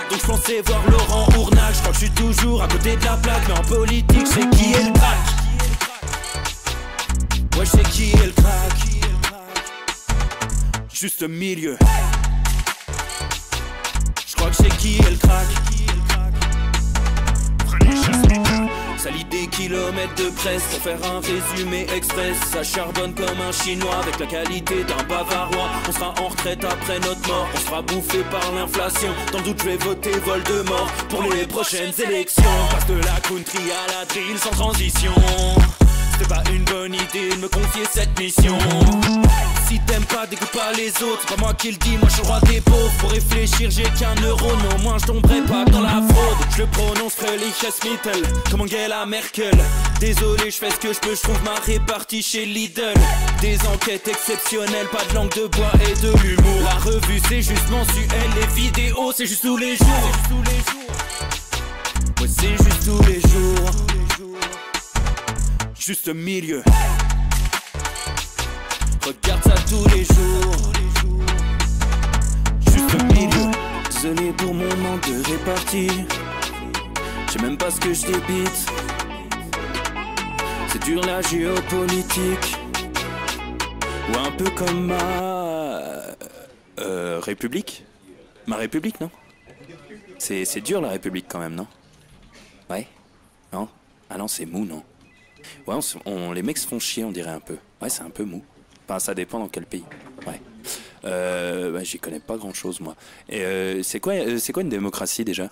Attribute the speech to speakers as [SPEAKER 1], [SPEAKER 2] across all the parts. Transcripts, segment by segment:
[SPEAKER 1] donc je pensais voir Laurent Ournac. Je crois que je suis toujours à côté de la plaque, mais en politique, je sais qui est le crack. Ouais, je sais qui est le crack. Juste milieu. Je crois que je sais qui est le crack. Ça lit des kilomètres de presse pour faire un résumé express. Ça charbonne comme un chinois avec la qualité d'un bavarois. On sera en retraite après notre mort, on sera bouffé par l'inflation. Dans le doute je vais voter Voldemort pour les prochaines élections. Passe de la country à la drill sans transition. C'est pas une bonne idée de me confier cette mission. Si t'aimes pas, dégoûte pas les autres. C'est pas moi qui le dis, moi je suis le roi des pauvres. Pour réfléchir, j'ai qu'un euro, mais au moins je tomberai pas dans la fraude. Je le prononce Fröhliches-Mittel, comme Angela Merkel. Désolé, je fais ce que je peux, je trouve ma répartie chez Lidl. Des enquêtes exceptionnelles, pas de langue de bois et de l'humour. La revue c'est juste mensuel, les vidéos c'est juste tous les jours. Ouais, c'est juste tous les jours. Juste milieu. Regarde ça tous les jours. Juste milieu. Désolé pour mon manque de répartie. Je sais même pas ce que je débite. C'est dur la géopolitique. Ou un peu comme ma... République. Ma République, non? C'est dur la République quand même, non? Ouais? Non? Ah non, c'est mou, non? Ouais, les mecs se font chier, on dirait un peu. Ouais, c'est un peu mou. Enfin, ça dépend dans quel pays. Ouais. Bah, j'y connais pas grand chose, moi. Et c'est quoi une démocratie déjà?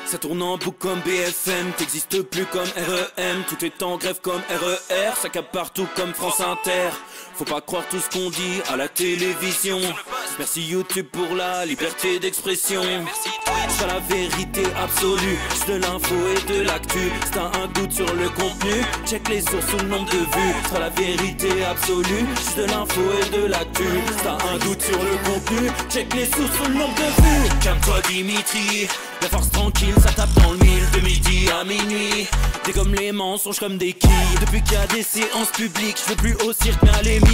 [SPEAKER 1] Ça tourne en boucle comme BFM, t'existes plus comme REM. Tout est en grève comme RER, ça capte partout comme France Inter. Faut pas croire tout ce qu'on dit à la télévision. Merci YouTube pour la liberté d'expression. C'est pas la vérité absolue, juste de l'info et de l'actu. Si t'as un doute sur le contenu, check les sources ou le nombre de vues. C'est pas la vérité absolue, juste de l'info et de l'actu. Si t'as un doute sur le contenu, check les sources ou le nombre de vues. Calme-toi Dimitri, la force tranquille, ça tape dans le mille. De midi à minuit, t'es comme les mensonges comme des quilles. Depuis qu'il y a des séances publiques, je veux plus au cirque mais à l'hémicycle.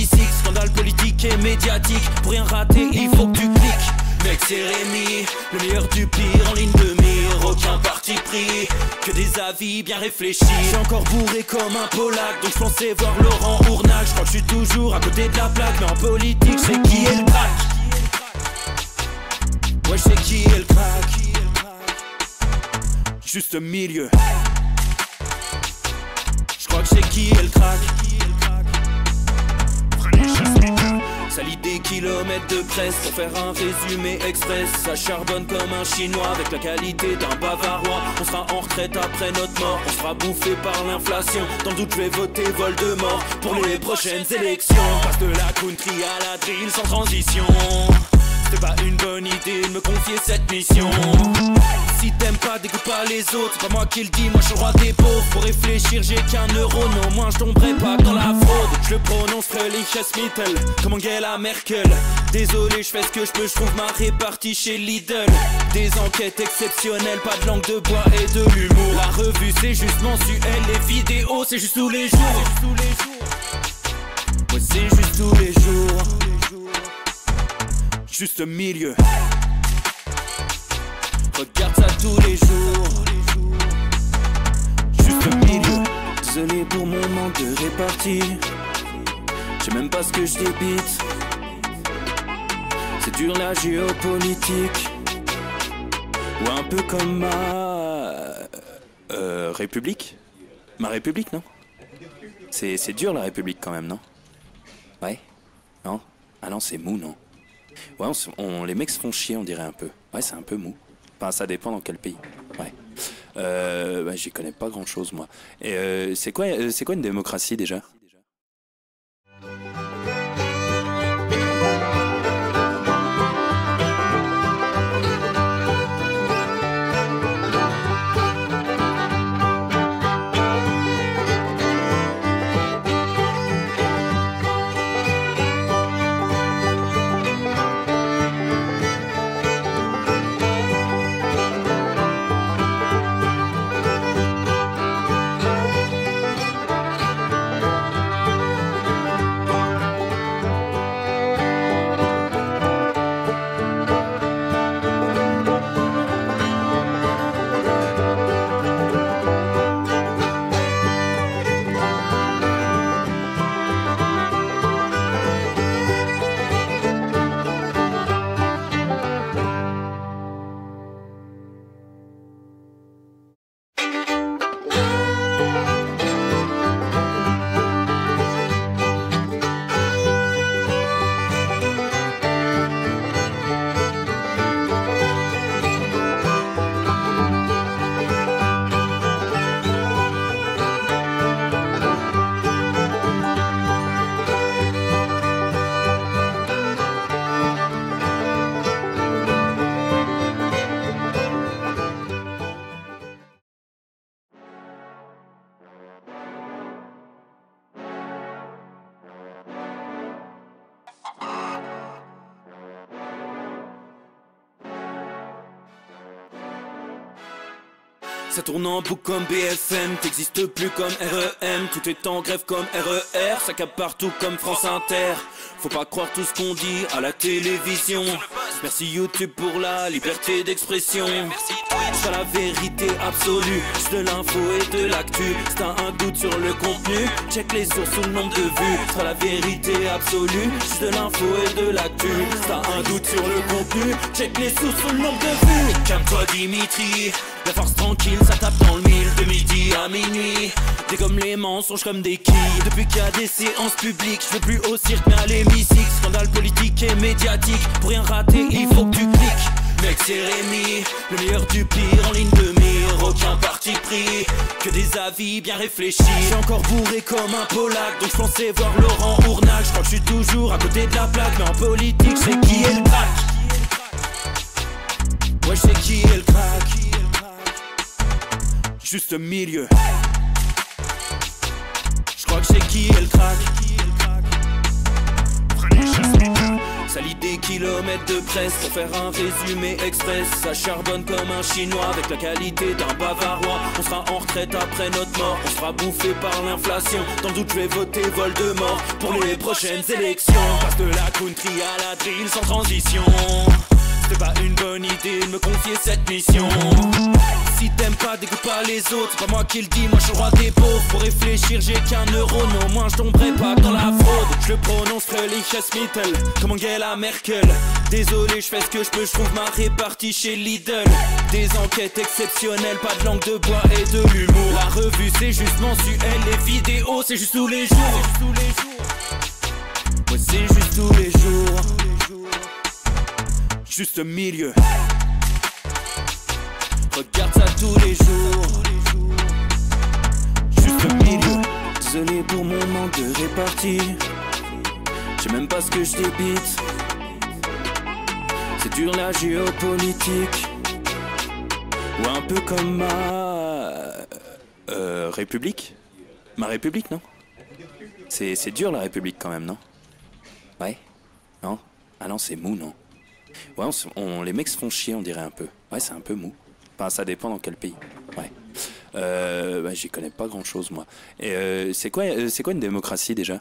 [SPEAKER 1] Scandale politique et médiatique, pour rien rater il faut que tu cliques. Mec c'est Rémi, le meilleur du pire en ligne de mire. Aucun parti pris, que des avis bien réfléchis. J'ai encore bourré comme un Polac, donc je pensais voir Laurent Ournac. Je crois que je suis toujours à côté de la plaque, mais en politique je sais qui est le crack. Ouais je sais qui est le crack. Juste milieu. Je crois que je sais qui est le crack. Ça lit des kilomètres de presse pour faire un résumé express. Ça charbonne comme un chinois avec la qualité d'un bavarois. On sera en retraite après notre mort, on sera bouffé par l'inflation. Dans le doute je vais voter Voldemort pour les prochaines élections. Passe de la country à la drill sans transition. C'était pas une bonne idée de me confier cette mission. Si t'aimes pas, dégoûte pas les autres. C'est pas moi qui le dis, moi je suis le roi des pauvres. Pour réfléchir, j'ai qu'un euro, non, moi je tomberai pas dans la fraude. Je le prononce Fröhliches Mittel, comme Angela Merkel. Désolé, je fais ce que je peux, je trouve ma répartie chez Lidl. Des enquêtes exceptionnelles, pas de langue de bois et de l'humour. La revue c'est juste mensuel, les vidéos c'est juste tous les jours. Ouais, c'est juste tous les jours. Juste milieu. Regarde ça tous les jours. Juste milieu. Désolé pour mon manque de répartie. Je sais même pas ce que je débite. C'est dur la géopolitique. Ou un peu comme ma... République. Ma République, non? C'est dur la République quand même, non? Ouais? Non? Ah non, c'est mou, non? Ouais, les mecs se font chier, on dirait un peu. Ouais, c'est un peu mou. Enfin, ça dépend dans quel pays. Ouais. Bah, j'y connais pas grand chose, moi. Et c'est quoi une démocratie déjà? Ça tourne en boucle comme BFM, t'existes plus comme REM. Tout est en grève comme RER, ça capte partout comme France Inter. Faut pas croire tout ce qu'on dit à la télévision. Merci YouTube pour la liberté d'expression. C'est pas la vérité absolue, c'est de l'info et de l'actu. Si t'as un doute sur le contenu, check les sources ou le nombre de vues. C'est pas la vérité absolue, c'est de l'info et de l'actu. Si t'as un doute sur le contenu, check les sources ou le nombre de vues. Calme-toi Dimitri, la force tranquille, ça tape dans le mille. De midi à minuit, t'es comme les mensonges comme des quilles. Depuis qu'il y a des séances publiques, je veux plus au cirque mais à l'hémicycle. Scandale politique et médiatique, pour rien rater il faut que tu cliques. Mec c'est Rémi, le meilleur du pire en ligne de mire. Aucun parti pris, que des avis bien réfléchis. J'ai encore bourré comme un Polac, donc je pensais voir Laurent Ournac. Je crois que je suis toujours à côté de la plaque, mais en politique c'est qui est le crack. Ouais je sais qui est le crack. Juste milieu. Je crois que c'est qui est le crack. Ça lit des kilomètres de presse pour faire un résumé express. Ça charbonne comme un chinois avec la qualité d'un bavarois. On sera en retraite après notre mort, on sera bouffé par l'inflation. Dans le doute je vais voter Voldemort pour les prochaines élections. Passe de la country à la drill sans transition. C'était pas une bonne idée de me confier cette mission. Si t'aimes pas, dégoûte pas les autres. C'est pas moi qui le dis, moi je suis le roi des pauvres. Pour réfléchir, j'ai qu'un euro, non, moi je tomberai pas dans la fraude. Je le prononce Fröhliches Mittel, comme Angela Merkel. Désolé, je fais ce que je peux, je trouve ma répartie chez Lidl. Des enquêtes exceptionnelles, pas de langue de bois et de l'humour. La revue c'est juste mensuel, les vidéos c'est juste tous les jours. Ouais, c'est juste tous les jours. Juste milieu. Regarde ça tous les jours. Juste milieu. Désolé pour mon manque de répartie. Je sais même pas ce que je débite. dur la géopolitique. Ou un peu comme ma... République. Ma République, non? C'est dur la République quand même, non? Ouais? Non? Ah non, c'est mou, non? Ouais, les mecs se font chier, on dirait un peu. Ouais, c'est un peu mou. Enfin, ça dépend dans quel pays. Ouais. Bah, j'y connais pas grand-chose, moi. Et c'est quoi une démocratie, déjà?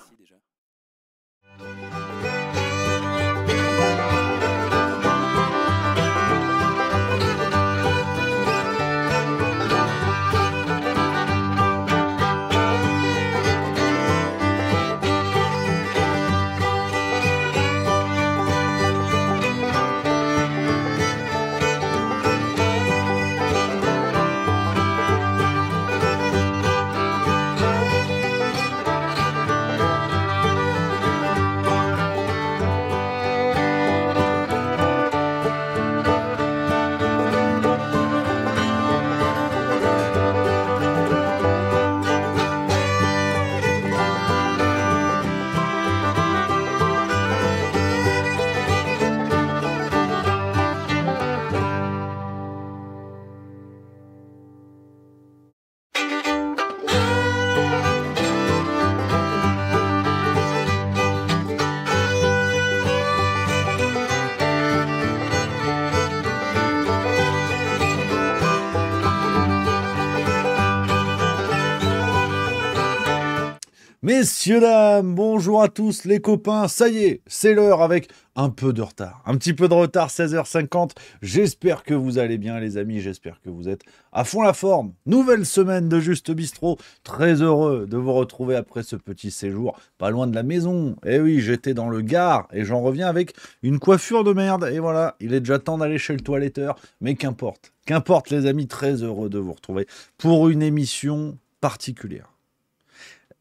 [SPEAKER 2] Messieurs, dames, bonjour à tous les copains, ça y est, c'est l'heure avec un peu de retard. Un petit peu de retard, 16h50. J'espère que vous allez bien les amis, j'espère que vous êtes à fond la forme. Nouvelle semaine de Juste Bistrot, très heureux de vous retrouver après ce petit séjour, pas loin de la maison. Eh oui, j'étais dans le Gard et j'en reviens avec une coiffure de merde. Et voilà, il est déjà temps d'aller chez le toiletteur, mais qu'importe. Qu'importe les amis, très heureux de vous retrouver pour une émission particulière.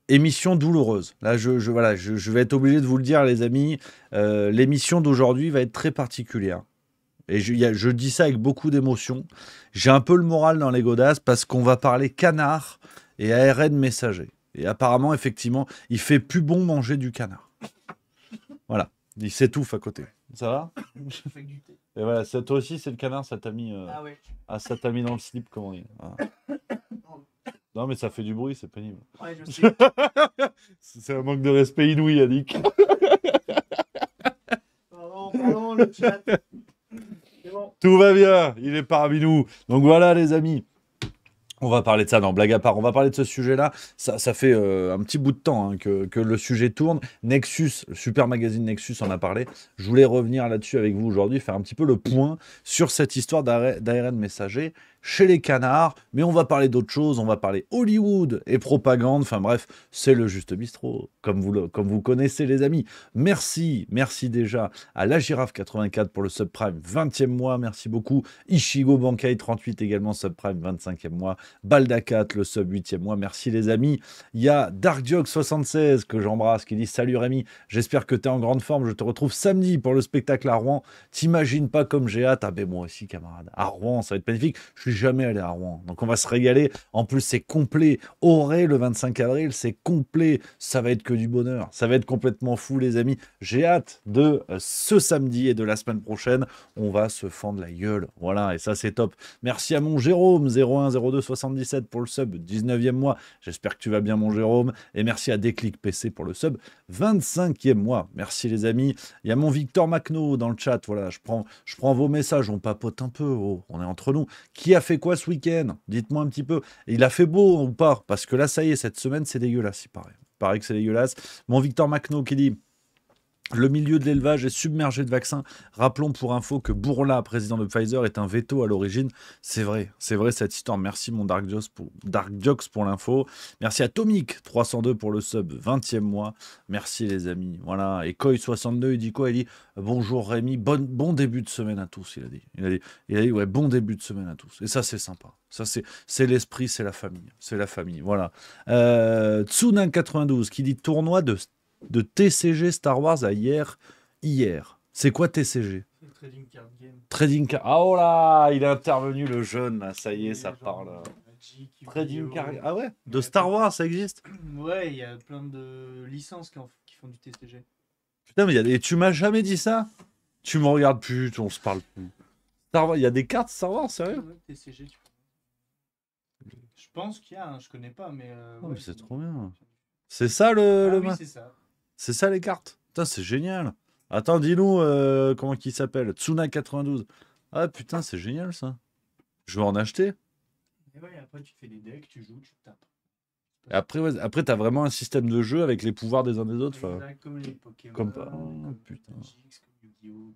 [SPEAKER 2] Émission douloureuse. Là, je vais être obligé de vous le dire, les amis. L'émission d'aujourd'hui va être très particulière. Et je dis ça avec beaucoup d'émotion. J'ai un peu le moral dans les godasses parce qu'on va parler canard et ARN messager. Et apparemment, effectivement, il fait plus bon manger du canard. Voilà. Il s'étouffe à côté. Ça va? Et voilà, toi aussi, c'est le canard, ça t'a mis,
[SPEAKER 3] Ah ouais.
[SPEAKER 2] ça t'a mis dans le slip, comment on dit. Ah. Non, mais ça fait du bruit, c'est pénible.
[SPEAKER 3] Ouais, je sais.
[SPEAKER 2] C'est un manque de respect inouï, Yannick.
[SPEAKER 3] Pardon, le chat. C'est bon.
[SPEAKER 2] Tout va bien, il est parmi nous. Donc voilà, les amis. On va parler de ça, non, blague à part. On va parler de ce sujet-là. Ça fait un petit bout de temps que le sujet tourne. Nexus, le super magazine Nexus en a parlé. Je voulais revenir là-dessus avec vous aujourd'hui, faire un petit peu le point sur cette histoire d'ARN messager chez les canards. Mais on va parler d'autre chose. On va parler Hollywood et propagande. Enfin bref, c'est le Juste Bistrot, comme vous connaissez, les amis. Merci déjà à la Girafe 84 pour le subprime 20e mois. Merci beaucoup. Ishigo Bankai 38 également subprime 25e mois. Baldacat, le sub 8e mois. Merci les amis. Il y a DarkJog76 que j'embrasse qui dit salut Rémi, j'espère que tu es en grande forme. Je te retrouve samedi pour le spectacle à Rouen. T'imagines pas comme j'ai hâte. Ah ben moi aussi camarade. À Rouen, ça va être magnifique. Je suis jamais allé à Rouen. Donc on va se régaler. En plus c'est complet. Auré le 25 avril, c'est complet. Ça va être que du bonheur. Ça va être complètement fou les amis. J'ai hâte de ce samedi et de la semaine prochaine. On va se fendre la gueule. Voilà, et ça c'est top. Merci à mon Jérôme 010277 pour le sub 19e mois. J'espère que tu vas bien mon Jérôme. Et merci à Déclic PC pour le sub 25e mois. Merci les amis. Il y a mon Victor Macno dans le chat. Voilà, je prends vos messages. On papote un peu. Oh, on est entre nous. Qui a fait quoi ce week-end? Dites-moi un petit peu. Il a fait beau ou pas? Parce que là, ça y est, cette semaine, c'est dégueulasse, il paraît. Il paraît que c'est dégueulasse. Mon Victor Macno qui dit... Le milieu de l'élevage est submergé de vaccins. Rappelons pour info que Bourla, président de Pfizer, est un veto à l'origine. C'est vrai cette histoire. Merci mon Dark Jokes pour l'info. Merci à Tomic 302 pour le sub 20e mois. Merci les amis. Voilà. Et Koi62, il dit quoi? Il dit bonjour Rémi, bon début de semaine à tous. Il a dit ouais, bon début de semaine à tous. Et ça c'est sympa. Ça c'est l'esprit, c'est la famille. C'est la famille. Voilà. Tsunan92 qui dit tournoi de TCG Star Wars à hier. C'est quoi TCG?
[SPEAKER 3] Trading Card Game.
[SPEAKER 2] Trading Card. Ah oh là, il est intervenu le jeune là, ça y est, ça parle. Trading Card. Ah ouais, de Star Wars, ça existe?
[SPEAKER 3] Ouais, il y a plein de licences qui font du TCG.
[SPEAKER 2] Putain, mais tu m'as jamais dit ça? Tu me regardes plus, on se parle plus. Star Wars, il y a des cartes Star Wars, sérieux?
[SPEAKER 3] Ouais, TCG, tu peux. Je pense qu'il y a, je connais pas, mais.
[SPEAKER 2] Oh,
[SPEAKER 3] Ouais,
[SPEAKER 2] mais c'est trop bien. C'est ça
[SPEAKER 3] Ah
[SPEAKER 2] le
[SPEAKER 3] oui,
[SPEAKER 2] ma-
[SPEAKER 3] c'est ça.
[SPEAKER 2] C'est ça les cartes? Putain, c'est génial. Attends, dis-nous comment il s'appelle? Tsuna92. Ah putain, c'est génial ça. Je vais en acheter.
[SPEAKER 3] Et ouais, après, tu fais des decks, tu joues, tu tapes.
[SPEAKER 2] Et après, ouais, après t'as vraiment un système de jeu avec les pouvoirs des uns des autres. Enfin,
[SPEAKER 3] Exact, comme les Pokémon,
[SPEAKER 2] comme pas. Oh,
[SPEAKER 3] comme
[SPEAKER 2] putain.
[SPEAKER 3] Magic, comme Yu-Gi-Oh!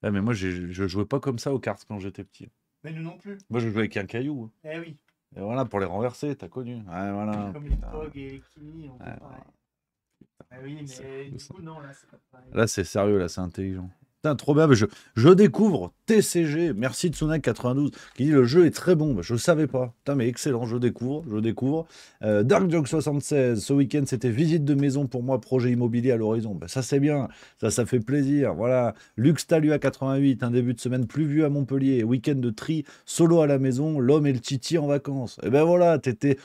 [SPEAKER 2] Ah, mais moi, je jouais pas comme ça aux cartes quand j'étais petit.
[SPEAKER 3] Mais nous non plus.
[SPEAKER 2] Moi, je jouais avec un caillou, hein.
[SPEAKER 3] Eh oui,
[SPEAKER 2] Et voilà, pour les renverser, t'as connu. Ouais, voilà.
[SPEAKER 3] comme les
[SPEAKER 2] putain.
[SPEAKER 3] Pog et les Kimi, on fait
[SPEAKER 2] Ouais,
[SPEAKER 3] pareil. Eh oui, mais du coup, non, là, c'est pas pareil.
[SPEAKER 2] Là, c'est sérieux, là, c'est intelligent. Putain, trop bien. Mais je découvre TCG. Merci Tsunak92 qui dit le jeu est très bon. Bah, je savais pas. Putain, mais excellent. Je découvre. Je découvre. Dark Joke 76. Ce week-end, c'était visite de maison pour moi, projet immobilier à l'horizon. Bah, ça, c'est bien. Ça fait plaisir. Voilà. Lux Talua 88. Un début de semaine pluvieux à Montpellier. Week-end de tri. Solo à la maison. L'homme et le titi en vacances. Et ben voilà. T'étais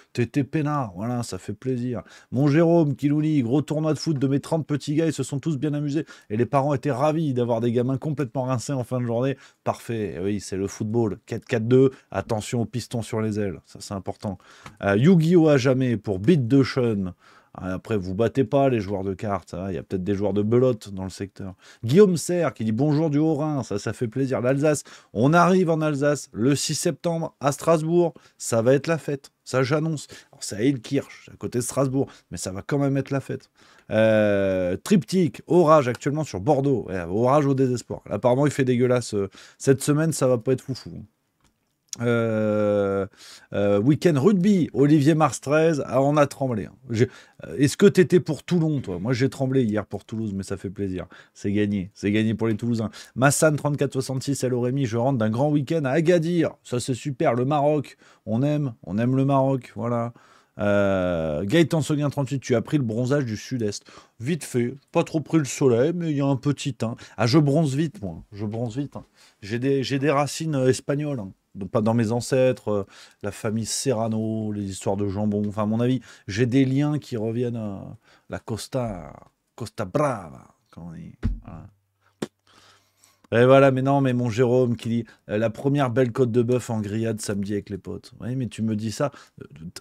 [SPEAKER 2] peinard. Voilà. Ça fait plaisir. Mon Jérôme qui nous lit gros tournoi de foot de mes 30 petits gars. Ils se sont tous bien amusés. Et les parents étaient ravis d'avoir des gamins complètement rincés en fin de journée. Parfait. Oui, c'est le football. 4-4-2. Attention aux pistons sur les ailes. Ça, c'est important. Yu-Gi-Oh! À jamais pour Beat de Sean. Après, vous battez pas les joueurs de cartes. Il y a peut-être des joueurs de belote dans le secteur. Guillaume Serre qui dit bonjour du Haut-Rhin. Ça fait plaisir. L'Alsace. On arrive en Alsace le 6 septembre à Strasbourg. Ça va être la fête. Ça, j'annonce. Alors, c'est à Ilkirch, à côté de Strasbourg. Mais ça va quand même être la fête. Triptyque, orage actuellement sur Bordeaux. Ouais, orage au désespoir. Là, apparemment, il fait dégueulasse. Cette semaine, ça va pas être foufou. Week-end rugby, Olivier Mars 13. Ah, on a tremblé. Est-ce que tu étais pour Toulon, toi? Moi, j'ai tremblé hier pour Toulouse, mais ça fait plaisir. C'est gagné. C'est gagné pour les Toulousains. Massan 3466, hello Rémi. Je rentre d'un grand week-end à Agadir. Ça, c'est super. Le Maroc, on aime le Maroc. Voilà. Gaëtan Seguin 38, tu as pris le bronzage du sud-est. Vite fait, pas trop pris le soleil, mais il y a un petit teint. Ah, je bronze vite, moi. Je bronze vite. Hein. J'ai des racines espagnoles. Hein. Pas dans mes ancêtres, la famille Serrano, les histoires de jambon. Enfin, à mon avis, j'ai des liens qui reviennent à la Costa Brava, comme on dit. Voilà. Et voilà, mais non, mais mon Jérôme qui dit la première belle côte de bœuf en grillade samedi avec les potes. Oui, mais tu me dis ça.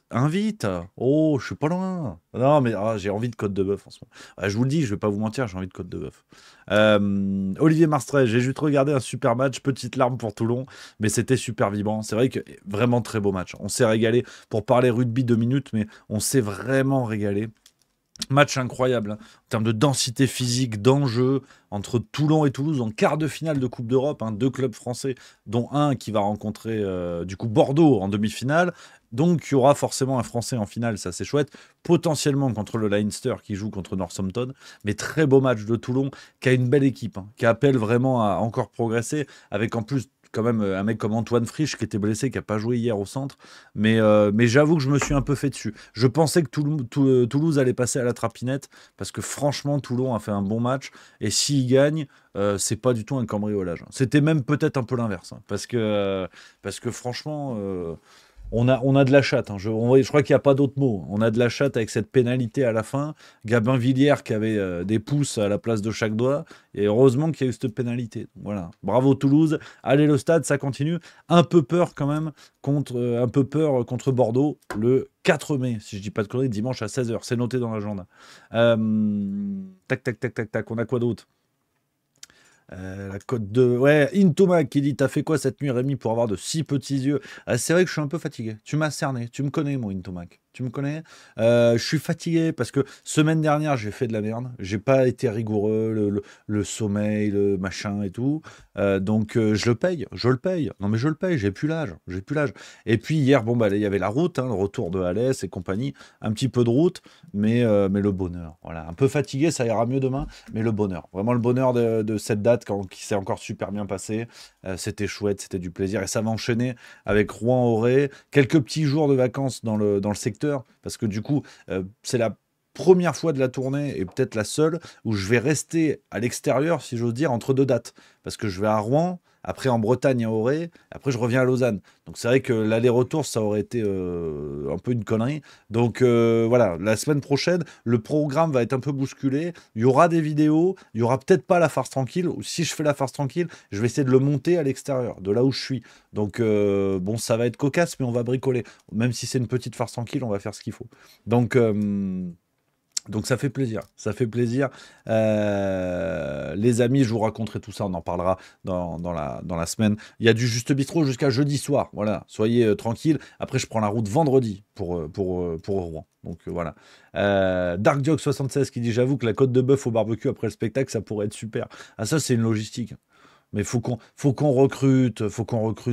[SPEAKER 2] Invite. Oh, je suis pas loin. Non, mais j'ai envie de côte de bœuf en ce moment. Je vous le dis, je vais pas vous mentir, j'ai envie de côte de bœuf. Olivier Marstret, j'ai juste regardé un super match, petite larme pour Toulon, mais c'était super vibrant. C'est vrai que vraiment très beau match. On s'est régalé. Pour parler rugby 2 minutes, mais on s'est vraiment régalé. Match incroyable, hein, en termes de densité physique, d'enjeu, entre Toulon et Toulouse en quart de finale de Coupe d'Europe, hein, 2 clubs français, dont un qui va rencontrer du coup Bordeaux en demi-finale. Donc il y aura forcément un Français en finale, ça c'est chouette. Potentiellement contre le Leinster qui joue contre Northampton. Mais très beau match de Toulon, qui a une belle équipe, hein, qui appelle vraiment à encore progresser, avec en plus quand même un mec comme Antoine Frisch qui était blessé, qui n'a pas joué hier au centre. Mais j'avoue que je me suis un peu fait dessus. Je pensais que Toulouse allait passer à la trapinette, parce que franchement, Toulon a fait un bon match. Et s'il gagne, c'est pas du tout un cambriolage. C'était même peut-être un peu l'inverse. Hein, parce que franchement, on a de la chatte. Hein. Je crois qu'il n'y a pas d'autre mot. On a de la chatte avec cette pénalité à la fin. Gabin Villiers qui avait des pouces à la place de chaque doigt. Et heureusement qu'il y a eu cette pénalité. Voilà. Bravo Toulouse. Allez le stade, ça continue. Un peu peur quand même contre Bordeaux le 4 mai, si je dis pas de conneries, dimanche à 16h. C'est noté dans l'agenda. Tac. On a quoi d'autre? La côte de... Ouais, Intoma qui dit t'as fait quoi cette nuit Rémi pour avoir de si petits yeux? C'est vrai que je suis un peu fatigué. Tu m'as cerné. Tu me connais moi Intomac. Tu me connais? Je suis fatigué parce que semaine dernière j'ai fait de la merde. J'ai pas été rigoureux, le sommeil, le machin et tout. Donc je le paye. Non mais je le paye. J'ai plus l'âge. Et puis hier il y avait la route, hein, le retour de Alès et compagnie, un petit peu de route, mais le bonheur. Voilà, un peu fatigué, ça ira mieux demain, mais le bonheur. Vraiment le bonheur de cette date qui s'est encore super bien passée. C'était chouette, c'était du plaisir et ça va enchaîner avec Rouen-Auray, quelques petits jours de vacances dans le secteur, parce que du coup, c'est la première fois de la tournée, et peut-être la seule, où je vais rester à l'extérieur, si j'ose dire, entre deux dates. Parce que je vais à Rouen, après en Bretagne, à Auray, après je reviens à Lausanne. Donc c'est vrai que l'aller-retour, ça aurait été un peu une connerie. Donc voilà, la semaine prochaine, le programme va être un peu bousculé. Il y aura des vidéos, il y aura peut-être pas la farce tranquille. Ou si je fais la farce tranquille, je vais essayer de le monter à l'extérieur, de là où je suis. Donc bon, ça va être cocasse, mais on va bricoler. Même si c'est une petite farce tranquille, on va faire ce qu'il faut. Donc ça fait plaisir, ça fait plaisir. Les amis, je vous raconterai tout ça, on en parlera dans la semaine. Il y a du Juste Bistrot jusqu'à jeudi soir, voilà, soyez tranquilles. Après, je prends la route vendredi pour Rouen. Donc voilà. DarkJock76 qui dit: j'avoue que la côte de bœuf au barbecue après le spectacle, ça pourrait être super. Ah, ça, c'est une logistique. Mais faut qu'on recrute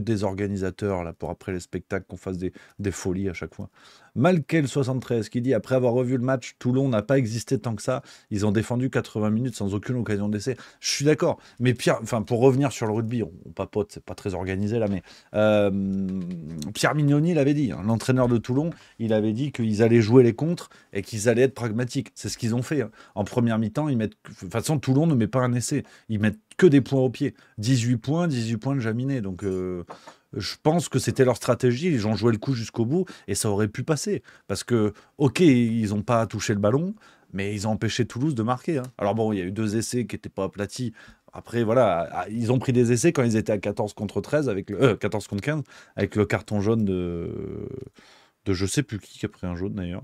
[SPEAKER 2] des organisateurs là, pour après les spectacles, qu'on fasse des folies à chaque fois. Malkel73 qui dit: après avoir revu le match, Toulon n'a pas existé tant que ça. Ils ont défendu 80 minutes sans aucune occasion d'essai. Je suis d'accord. Mais Pierre, pour revenir sur le rugby, on papote, c'est pas très organisé là, mais Pierre Mignoni l'avait dit, hein, l'entraîneur de Toulon, il avait dit qu'ils allaient jouer les contres et qu'ils allaient être pragmatiques. C'est ce qu'ils ont fait. Hein. En première mi-temps, de toute façon, Toulon ne met pas un essai. Ils mettent que des points au pied. 18 points de Jaminet. Donc, je pense que c'était leur stratégie. Ils ont joué le coup jusqu'au bout et ça aurait pu passer. Parce que, ok, ils n'ont pas touché le ballon, mais ils ont empêché Toulouse de marquer. Hein. Alors bon, il y a eu 2 essais qui n'étaient pas aplatis. Après, voilà, ils ont pris des essais quand ils étaient à 14 contre 13, 14 contre 15, avec le carton jaune de je sais plus qui a pris un jaune d'ailleurs.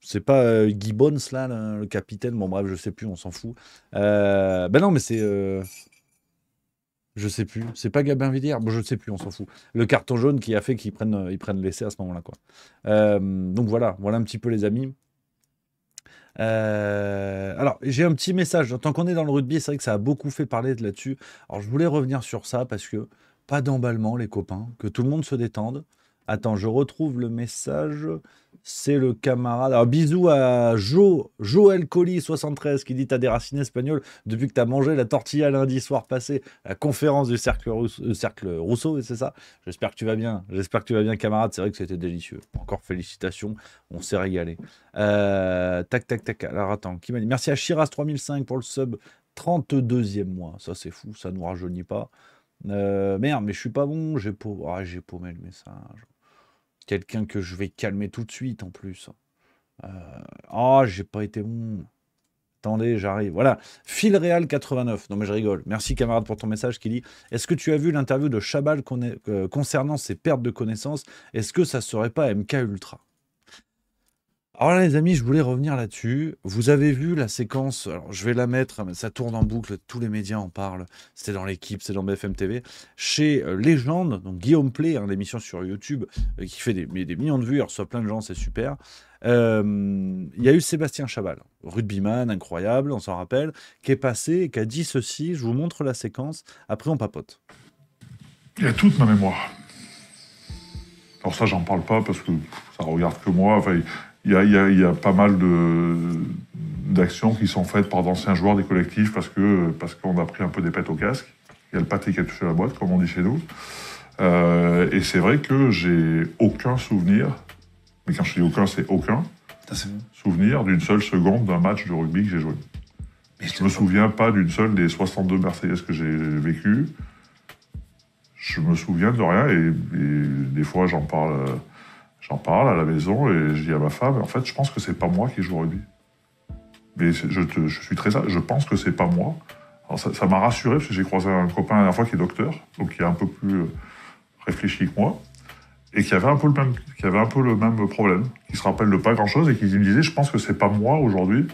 [SPEAKER 2] C'est pas Guy Bones, là, le capitaine. Bon, bref, je sais plus, on s'en fout. Ben non, mais c'est... Je sais plus. C'est pas Gabin Villiers. Bon, je sais plus, on s'en fout. Le carton jaune qui a fait qu'ils prennent l'essai à ce moment-là, quoi. Donc voilà un petit peu, les amis. Alors, j'ai un petit message. Tant qu'on est dans le rugby, c'est vrai que ça a beaucoup fait parler là-dessus. Alors, je voulais revenir sur ça parce que pas d'emballement, les copains. Que tout le monde se détende. Attends, je retrouve le message. C'est le camarade. Alors, bisous à Joël Colli 73 qui dit: t'as des racines espagnoles depuis que t'as mangé la tortilla lundi soir passé à la conférence du cercle Rousseau, c'est ça? J'espère que tu vas bien. Camarade. C'est vrai que c'était délicieux. Encore félicitations. On s'est régalé. Tac. Alors, attends. Qui m'a dit? Merci à Shiraz 3005 pour le sub. 32e mois. Ça, c'est fou. Ça nous rajeunit pas. Merde, mais je suis pas bon. J'ai paumé le message. Quelqu'un que je vais calmer tout de suite en plus. J'ai pas été bon. Attendez, j'arrive. Voilà. Phil Real 89. Non mais je rigole. Merci camarade pour ton message qui dit: est-ce que tu as vu l'interview de Chabal concernant ses pertes de connaissances? Est-ce que ça serait pas MK Ultra? Alors là, les amis, je voulais revenir là-dessus. Vous avez vu la séquence, alors je vais la mettre, mais ça tourne en boucle, tous les médias en parlent. C'était dans l'équipe, c'est dans BFM TV. Chez Légende, donc Guillaume Play, l'émission sur YouTube, qui fait des millions de vues, il reçoit plein de gens, c'est super. Il y a eu Sébastien Chabal, rugbyman incroyable, on s'en rappelle, qui est passé et qui a dit ceci. Je vous montre la séquence, après on papote.
[SPEAKER 4] Il y a toute ma mémoire. Alors ça, j'en parle pas parce que ça regarde que moi. Enfin, il y a pas mal d'actions qui sont faites par d'anciens joueurs des collectifs parce qu'on a pris un peu des pètes au casque. Il y a le pâté qui a touché la boîte, comme on dit chez nous. Et c'est vrai que j'ai aucun souvenir, mais quand je dis aucun, c'est aucun souvenir d'une seule seconde d'un match de rugby que j'ai joué. Je me souviens pas d'une seule des 62 Marseillaises que j'ai vécues. Je me souviens de rien et des fois j'en parle à la maison et je dis à ma femme, en fait, je pense que c'est pas moi qui joue au rugby. Mais je suis très... Je pense que c'est pas moi. Alors ça m'a rassuré parce que j'ai croisé un copain la dernière fois qui est docteur, donc qui est un peu plus réfléchi que moi, et qui avait un peu le même problème, qui se rappelle de pas grand-chose et qui me disait, je pense que c'est pas moi aujourd'hui.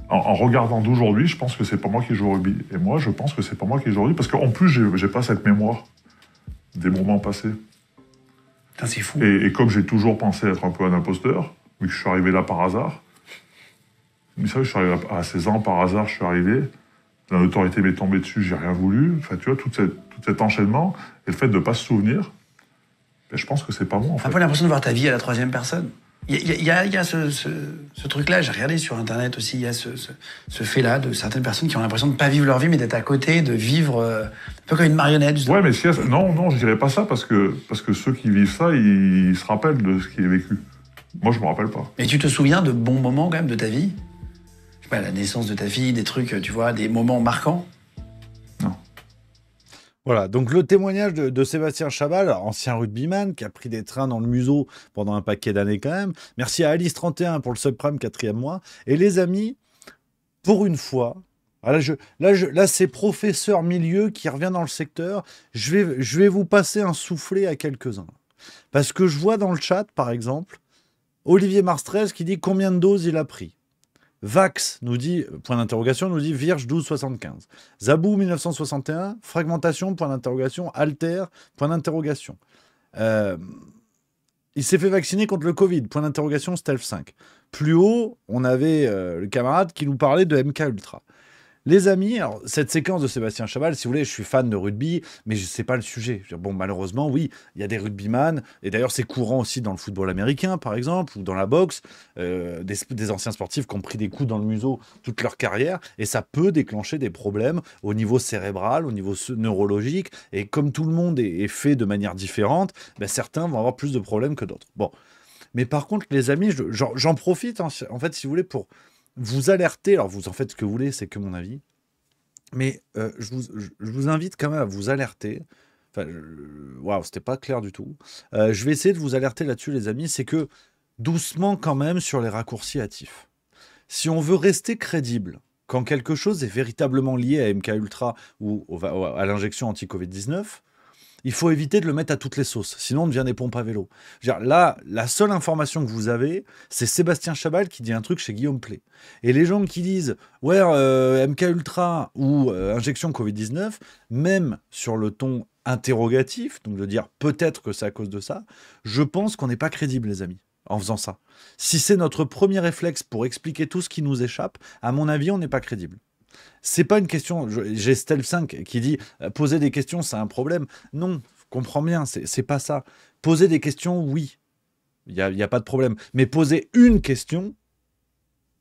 [SPEAKER 4] En regardant d'aujourd'hui, je pense que c'est pas moi qui joue au rugby. Et moi, je pense que c'est pas moi qui joue au rugby parce qu'en plus, j'ai pas cette mémoire des moments passés.
[SPEAKER 5] C'est fou.
[SPEAKER 4] Et comme j'ai toujours pensé être un peu un imposteur, vu que je suis arrivé là par hasard, mais ça, je suis arrivé à 16 ans par hasard, je suis arrivé, la notoriété m'est tombée dessus, j'ai rien voulu. Enfin, tu vois, tout cet enchaînement et le fait de ne pas se souvenir, ben, je pense que c'est pas moi. En fait.
[SPEAKER 5] Un peu l'impression de voir ta vie à la troisième personne. Il y a ce truc-là, j'ai regardé sur Internet aussi, il y a ce fait-là de certaines personnes qui ont l'impression de ne pas vivre leur vie, mais d'être à côté, de vivre un peu comme une marionnette. Justement.
[SPEAKER 4] Ouais, mais non, je dirais pas ça, parce que ceux qui vivent ça, ils se rappellent de ce qui est vécu. Moi, je me rappelle pas.
[SPEAKER 5] Mais tu te souviens de bons moments quand même de ta vie? Je sais pas, la naissance de ta fille, des trucs, tu vois, des moments marquants?
[SPEAKER 2] Voilà, donc le témoignage de Sébastien Chabal, ancien rugbyman, qui a pris des trains dans le museau pendant un paquet d'années quand même. Merci à Alice31 pour le subprime 4e mois. Et les amis, pour une fois, là c'est professeur milieu qui revient dans le secteur. Je vais vous passer un soufflet à quelques-uns. Parce que je vois dans le chat, par exemple, Olivier Marstrez qui dit combien de doses il a pris. Vax nous dit, point d'interrogation, nous dit Vierge 1275. Zabou 1961, fragmentation, point d'interrogation, Alter, point d'interrogation. Il s'est fait vacciner contre le Covid, point d'interrogation, Stealth 5. Plus haut, on avait le camarade qui nous parlait de MK Ultra. Les amis, alors, cette séquence de Sébastien Chabal, si vous voulez, je suis fan de rugby, mais c'est pas le sujet. Je veux dire, bon, malheureusement, oui, il y a des rugbyman, et d'ailleurs, c'est courant aussi dans le football américain, par exemple, ou dans la boxe, des anciens sportifs qui ont pris des coups dans le museau toute leur carrière, et ça peut déclencher des problèmes au niveau cérébral, au niveau neurologique, et comme tout le monde est fait de manière différente, ben, certains vont avoir plus de problèmes que d'autres. Bon. Mais par contre, les amis, j'en profite, en fait, si vous voulez, pour vous alerter. Alors, vous en faites ce que vous voulez, c'est que mon avis. Mais je vous invite quand même à vous alerter. Enfin, waouh, c'était pas clair du tout. Je vais essayer de vous alerter là-dessus, les amis. C'est que doucement quand même sur les raccourcis hâtifs. Si on veut rester crédible, quand quelque chose est véritablement lié à MK Ultra ou à l'injection anti-Covid-19, il faut éviter de le mettre à toutes les sauces. Sinon, on devient des pompes à vélo. Je veux dire, là, la seule information que vous avez, c'est Sébastien Chabal qui dit un truc chez Guillaume Play. Et les gens qui disent « Ouais, MK Ultra ou injection Covid-19 », même sur le ton interrogatif, donc de dire peut-être que c'est à cause de ça, je pense qu'on n'est pas crédible, les amis, en faisant ça. Si c'est notre premier réflexe pour expliquer tout ce qui nous échappe, à mon avis, on n'est pas crédible. C'est pas une question. J'ai Stealth 5 qui dit poser des questions, c'est un problème. Non, comprends bien, c'est pas ça. Poser des questions, oui, il y a pas de problème. Mais poser une question,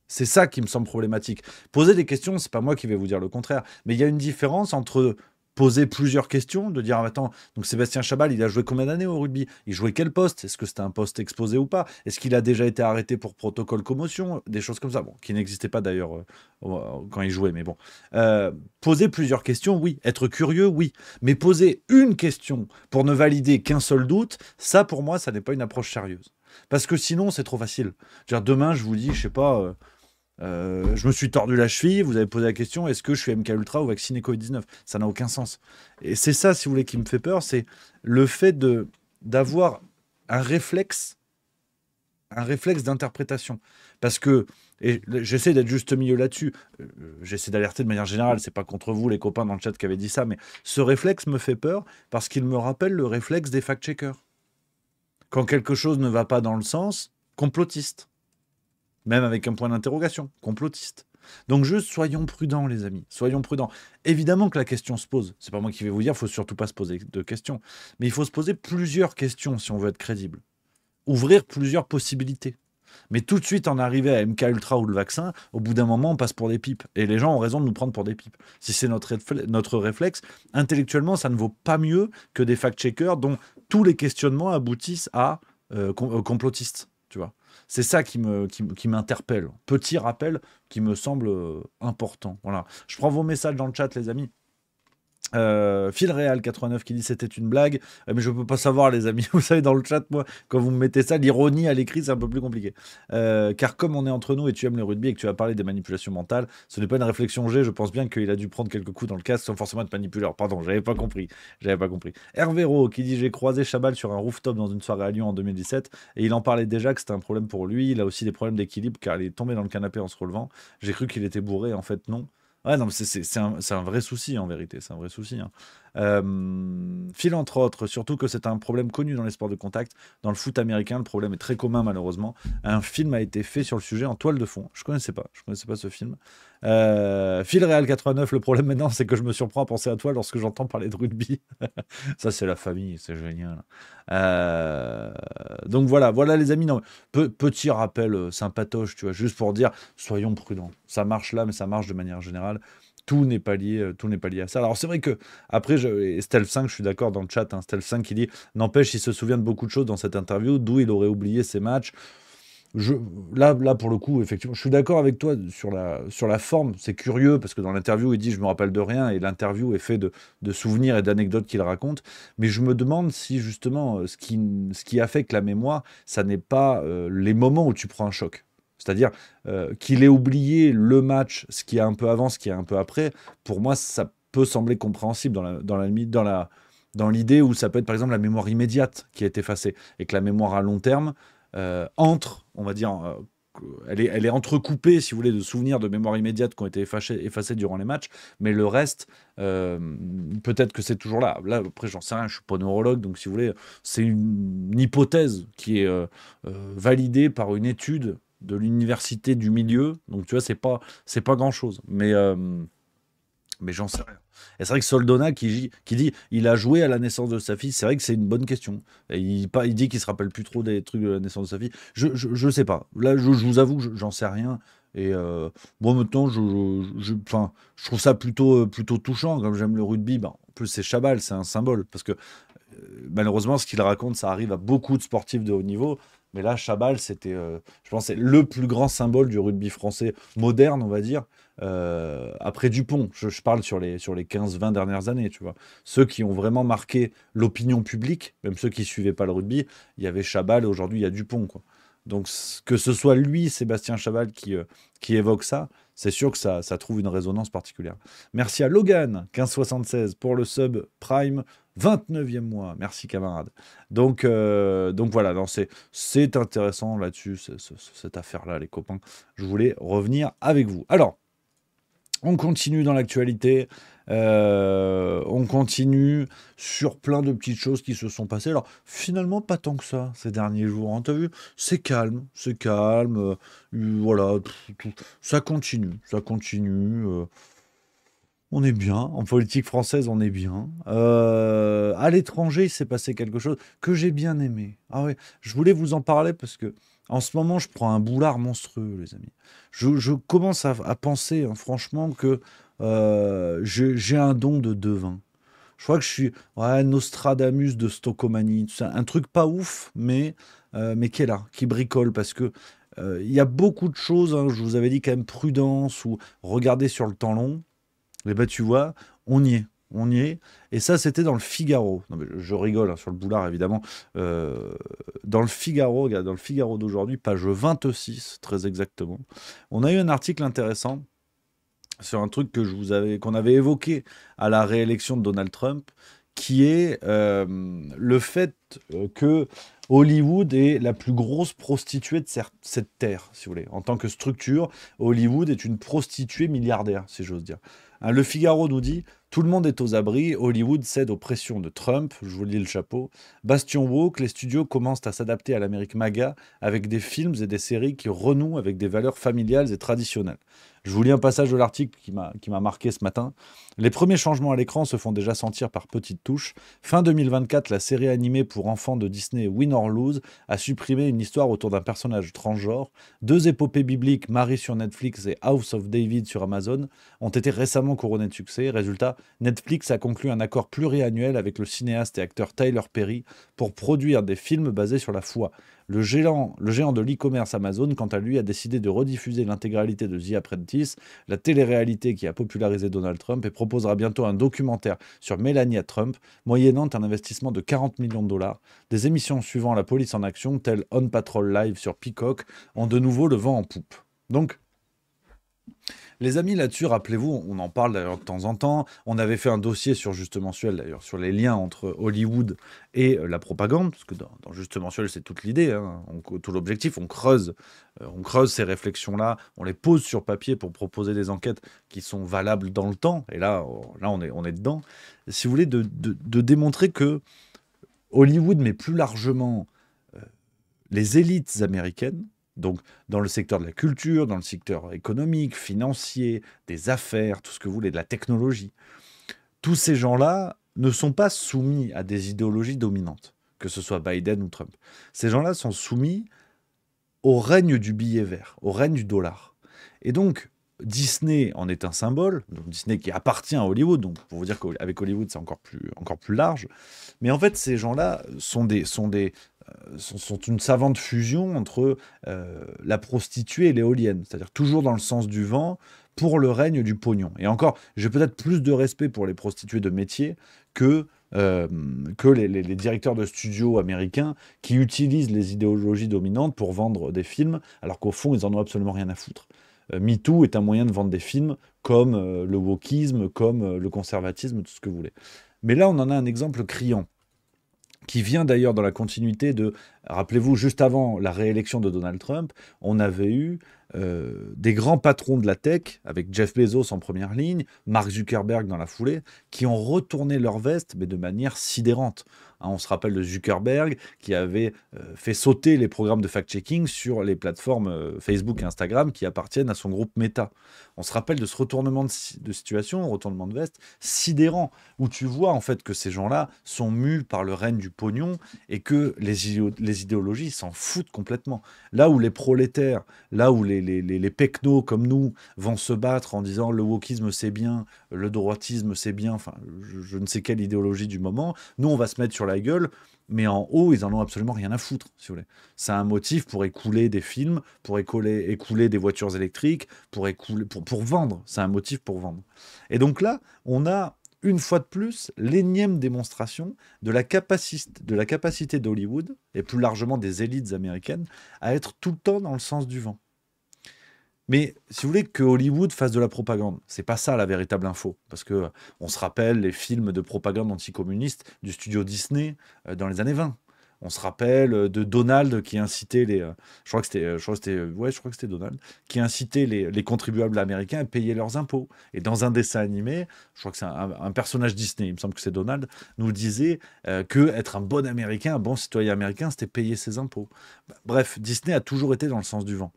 [SPEAKER 2] c'est ça qui me semble problématique. Poser des questions, c'est pas moi qui vais vous dire le contraire. Mais il y a une différence entre poser plusieurs questions, de dire attends, donc Sébastien Chabal, il a joué combien d'années au rugby? Il jouait quel poste? Est-ce que c'était un poste exposé ou pas? Est-ce qu'il a déjà été arrêté pour protocole commotion? Des choses comme ça, bon, qui n'existaient pas d'ailleurs quand il jouait, mais bon. Poser plusieurs questions, oui. Être curieux, oui. Mais poser une question pour ne valider qu'un seul doute, ça pour moi, ça n'est pas une approche sérieuse. Parce que sinon, c'est trop facile. Je veux dire, demain, je vous dis, je sais pas... je me suis tordu la cheville, vous avez posé la question, est-ce que je suis MK Ultra ou vacciné Covid-19? Ça n'a aucun sens. Et c'est ça, si vous voulez, qui me fait peur, c'est le fait d'avoir un réflexe d'interprétation. Parce que, et j'essaie d'être juste milieu là-dessus, j'essaie d'alerter de manière générale, c'est pas contre vous, les copains dans le chat qui avaient dit ça, mais ce réflexe me fait peur parce qu'il me rappelle le réflexe des fact-checkers. Quand quelque chose ne va pas dans le sens, complotiste. Même avec un point d'interrogation, complotiste. Donc juste soyons prudents, les amis, soyons prudents. Évidemment que la question se pose, c'est pas moi qui vais vous dire, il faut surtout pas se poser de questions, mais il faut se poser plusieurs questions si on veut être crédible. Ouvrir plusieurs possibilités. Mais tout de suite en arriver à MK Ultra ou le vaccin, au bout d'un moment on passe pour des pipes. Et les gens ont raison de nous prendre pour des pipes. Si c'est notre réflexe, intellectuellement ça ne vaut pas mieux que des fact-checkers dont tous les questionnements aboutissent à complotistes, tu vois. C'est ça qui m'interpelle. Petit rappel qui me semble important. Voilà. Je prends vos messages dans le chat, les amis. Phil Real 89 qui dit c'était une blague, mais je peux pas savoir, les amis. Vous savez, dans le chat, moi, quand vous me mettez ça, l'ironie à l'écrit, c'est un peu plus compliqué. Car comme on est entre nous et tu aimes le rugby et que tu as parlé des manipulations mentales, ce n'est pas une réflexion G. Je pense bien qu'il a dû prendre quelques coups dans le casque sans forcément être manipuleur. Pardon, j'avais pas compris. Hervéro qui dit j'ai croisé Chabal sur un rooftop dans une soirée à Lyon en 2017 et il en parlait déjà que c'était un problème pour lui. Il a aussi des problèmes d'équilibre car il est tombé dans le canapé en se relevant. J'ai cru qu'il était bourré, en fait non. Ouais, non, c'est un vrai souci en vérité, c'est un vrai souci. Hein. Phil, entre autres, surtout que c'est un problème connu dans les sports de contact. Dans le foot américain, le problème est très commun malheureusement. Un film a été fait sur le sujet en toile de fond. Je connaissais pas ce film. Phil Real 89, le problème maintenant, c'est que je me surprends à penser à toi lorsque j'entends parler de rugby. Ça, c'est la famille, c'est génial. Donc voilà les amis. Non, petit rappel sympatoche, tu vois, juste pour dire, soyons prudents. Ça marche là, mais ça marche de manière générale. Tout n'est pas lié à ça. Alors c'est vrai que après, Stealth 5, je suis d'accord dans le chat, hein, Stealth 5 qui dit n'empêche, il se souvient de beaucoup de choses dans cette interview, d'où il aurait oublié ses matchs. Je, là, pour le coup, effectivement, je suis d'accord avec toi sur la forme. C'est curieux parce que dans l'interview, il dit je me rappelle de rien et l'interview est faite de souvenirs et d'anecdotes qu'il raconte. Mais je me demande si justement ce qui affecte la mémoire, ça n'est pas les moments où tu prends un choc. C'est-à-dire qu'il ait oublié le match, ce qui est un peu avant, ce qui est un peu après. Pour moi, ça peut sembler compréhensible dans l'idée où ça peut être par exemple la mémoire immédiate qui est effacée et que la mémoire à long terme on va dire, elle est entrecoupée, si vous voulez, de souvenirs de mémoire immédiate qui ont été effacés durant les matchs, mais le reste, peut-être que c'est toujours là. Là, après, j'en sais rien, je suis pas neurologue, donc si vous voulez, c'est une hypothèse qui est validée par une étude de l'université du milieu, donc tu vois, c'est pas grand-chose, mais j'en sais rien. Et c'est vrai que Soldona qui dit il a joué à la naissance de sa fille, c'est vrai que c'est une bonne question. Et il dit qu'il se rappelle plus trop des trucs de la naissance de sa fille. Je sais pas. Là, je vous avoue, j'en sais rien. Et bon, maintenant, enfin, je trouve ça plutôt touchant. Comme j'aime le rugby, en plus, c'est Chabal, c'est un symbole. Parce que malheureusement, ce qu'il raconte, ça arrive à beaucoup de sportifs de haut niveau. Mais là, Chabal, c'était, je pense, c'est le plus grand symbole du rugby français moderne, on va dire. Après Dupont, je parle sur les 15-20 dernières années, tu vois. Ceux qui ont vraiment marqué l'opinion publique, même ceux qui ne suivaient pas le rugby, il y avait Chabal et aujourd'hui il y a Dupont, quoi. Donc que ce soit lui, Sébastien Chabal, qui évoque ça, c'est sûr que ça trouve une résonance particulière. Merci à Logan, 1576, pour le sub Prime, 29e mois. Merci camarade. Donc voilà, c'est intéressant là-dessus, cette affaire-là, les copains. Je voulais revenir avec vous. Alors, on continue dans l'actualité, on continue sur plein de petites choses qui se sont passées. Alors, finalement, pas tant que ça, ces derniers jours. Hein, t'as vu, c'est calme, voilà, ça continue. On est bien, en politique française, on est bien. À l'étranger, il s'est passé quelque chose que j'ai bien aimé. Ah ouais, je voulais vous en parler parce que en ce moment, je prends un boulard monstrueux, les amis. Je commence à penser, hein, franchement, que j'ai un don de devin. Je crois que je suis Nostradamus de Stocomanie, tout ça. Un truc pas ouf, mais qui est là, qui bricole, parce que il y a beaucoup de choses, hein, je vous avais dit quand même prudence ou regarder sur le temps long. Et ben tu vois, on y est. Et ça, c'était dans le Figaro. Non, mais je rigole hein, sur le boulard, évidemment. Dans le Figaro, regarde, dans le Figaro d'aujourd'hui, page 26, très exactement, on a eu un article intéressant sur un truc qu'on avait évoqué à la réélection de Donald Trump, qui est le fait que Hollywood est la plus grosse prostituée de cette terre, si vous voulez. En tant que structure, Hollywood est une prostituée milliardaire, si j'ose dire. Hein, le Figaro nous dit « Tout le monde est aux abris, Hollywood cède aux pressions de Trump », je vous lis le chapeau. « Bastion woke, les studios commencent à s'adapter à l'Amérique MAGA avec des films et des séries qui renouent avec des valeurs familiales et traditionnelles. » Je vous lis un passage de l'article qui m'a marqué ce matin. Les premiers changements à l'écran se font déjà sentir par petites touches. Fin 2024, la série animée pour enfants de Disney Win or Lose a supprimé une histoire autour d'un personnage transgenre. 2 épopées bibliques, Marie sur Netflix et House of David sur Amazon, ont été récemment couronnées de succès. Résultat, Netflix a conclu un accord pluriannuel avec le cinéaste et acteur Tyler Perry pour produire des films basés sur la foi. Le géant de l'e-commerce Amazon, quant à lui, a décidé de rediffuser l'intégralité de The Apprentice, la télé-réalité qui a popularisé Donald Trump, et proposera bientôt un documentaire sur Melania Trump, moyennant un investissement de 40 millions de dollars. Des émissions suivant la police en action, telles On Patrol Live sur Peacock, ont de nouveau le vent en poupe. Donc, les amis, là-dessus, rappelez-vous, on en parle d'ailleurs de temps en temps. On avait fait un dossier sur Juste Mensuel, d'ailleurs, sur les liens entre Hollywood et la propagande, parce que dans Juste Mensuel, c'est toute l'idée, hein, tout l'objectif. On creuse ces réflexions-là, on les pose sur papier pour proposer des enquêtes qui sont valables dans le temps. Et là on est dedans. Si vous voulez, de démontrer que Hollywood, mais plus largement les élites américaines, donc dans le secteur de la culture, dans le secteur économique, financier, des affaires, tout ce que vous voulez, de la technologie. Tous ces gens-là ne sont pas soumis à des idéologies dominantes, que ce soit Biden ou Trump. Ces gens-là sont soumis au règne du billet vert, au règne du dollar. Et donc, Disney en est un symbole, donc Disney qui appartient à Hollywood, donc pour vous dire qu'avec Hollywood, c'est encore plus large. Mais en fait, ces gens-là sont des sont une savante fusion entre la prostituée et l'éolienne, c'est-à-dire toujours dans le sens du vent pour le règne du pognon. Et encore, j'ai peut-être plus de respect pour les prostituées de métier que, les directeurs de studios américains qui utilisent les idéologies dominantes pour vendre des films, alors qu'au fond, ils en ont absolument rien à foutre. MeToo est un moyen de vendre des films comme le wokisme, comme le conservatisme, tout ce que vous voulez. Mais là, on en a un exemple criant, qui vient d'ailleurs dans la continuité de... Rappelez-vous, juste avant la réélection de Donald Trump, on avait eu des grands patrons de la tech, avec Jeff Bezos en première ligne, Mark Zuckerberg dans la foulée, qui ont retourné leur veste, mais de manière sidérante. Hein, on se rappelle de Zuckerberg qui avait fait sauter les programmes de fact-checking sur les plateformes Facebook et Instagram qui appartiennent à son groupe Meta. On se rappelle de ce retournement de situation, retournement de veste, sidérant, où tu vois en fait que ces gens-là sont mus par le règne du pognon et que les idéologies s'en foutent complètement. Là où les prolétaires, là où les pecnos comme nous vont se battre en disant le wokisme c'est bien, le droitisme c'est bien, enfin je ne sais quelle idéologie du moment, nous on va se mettre sur la gueule, mais en haut ils en ont absolument rien à foutre, si vous voulez. C'est un motif pour écouler des films, pour écouler des voitures électriques, pour vendre, c'est un motif pour vendre. Et donc là, on a une fois de plus, l'énième démonstration de la capacité d'Hollywood, et plus largement des élites américaines, à être tout le temps dans le sens du vent. Mais si vous voulez que Hollywood fasse de la propagande, c'est pas ça la véritable info. Parce que on se rappelle les films de propagande anticommuniste du studio Disney dans les années 20. On se rappelle de Donald qui incitait je crois que c'était Donald, qui incitait les contribuables américains à payer leurs impôts. Et dans un dessin animé, je crois que c'est un personnage Disney, il me semble que c'est Donald, nous disait que être un bon Américain, un bon citoyen américain, c'était payer ses impôts. Bref, Disney a toujours été dans le sens du vent.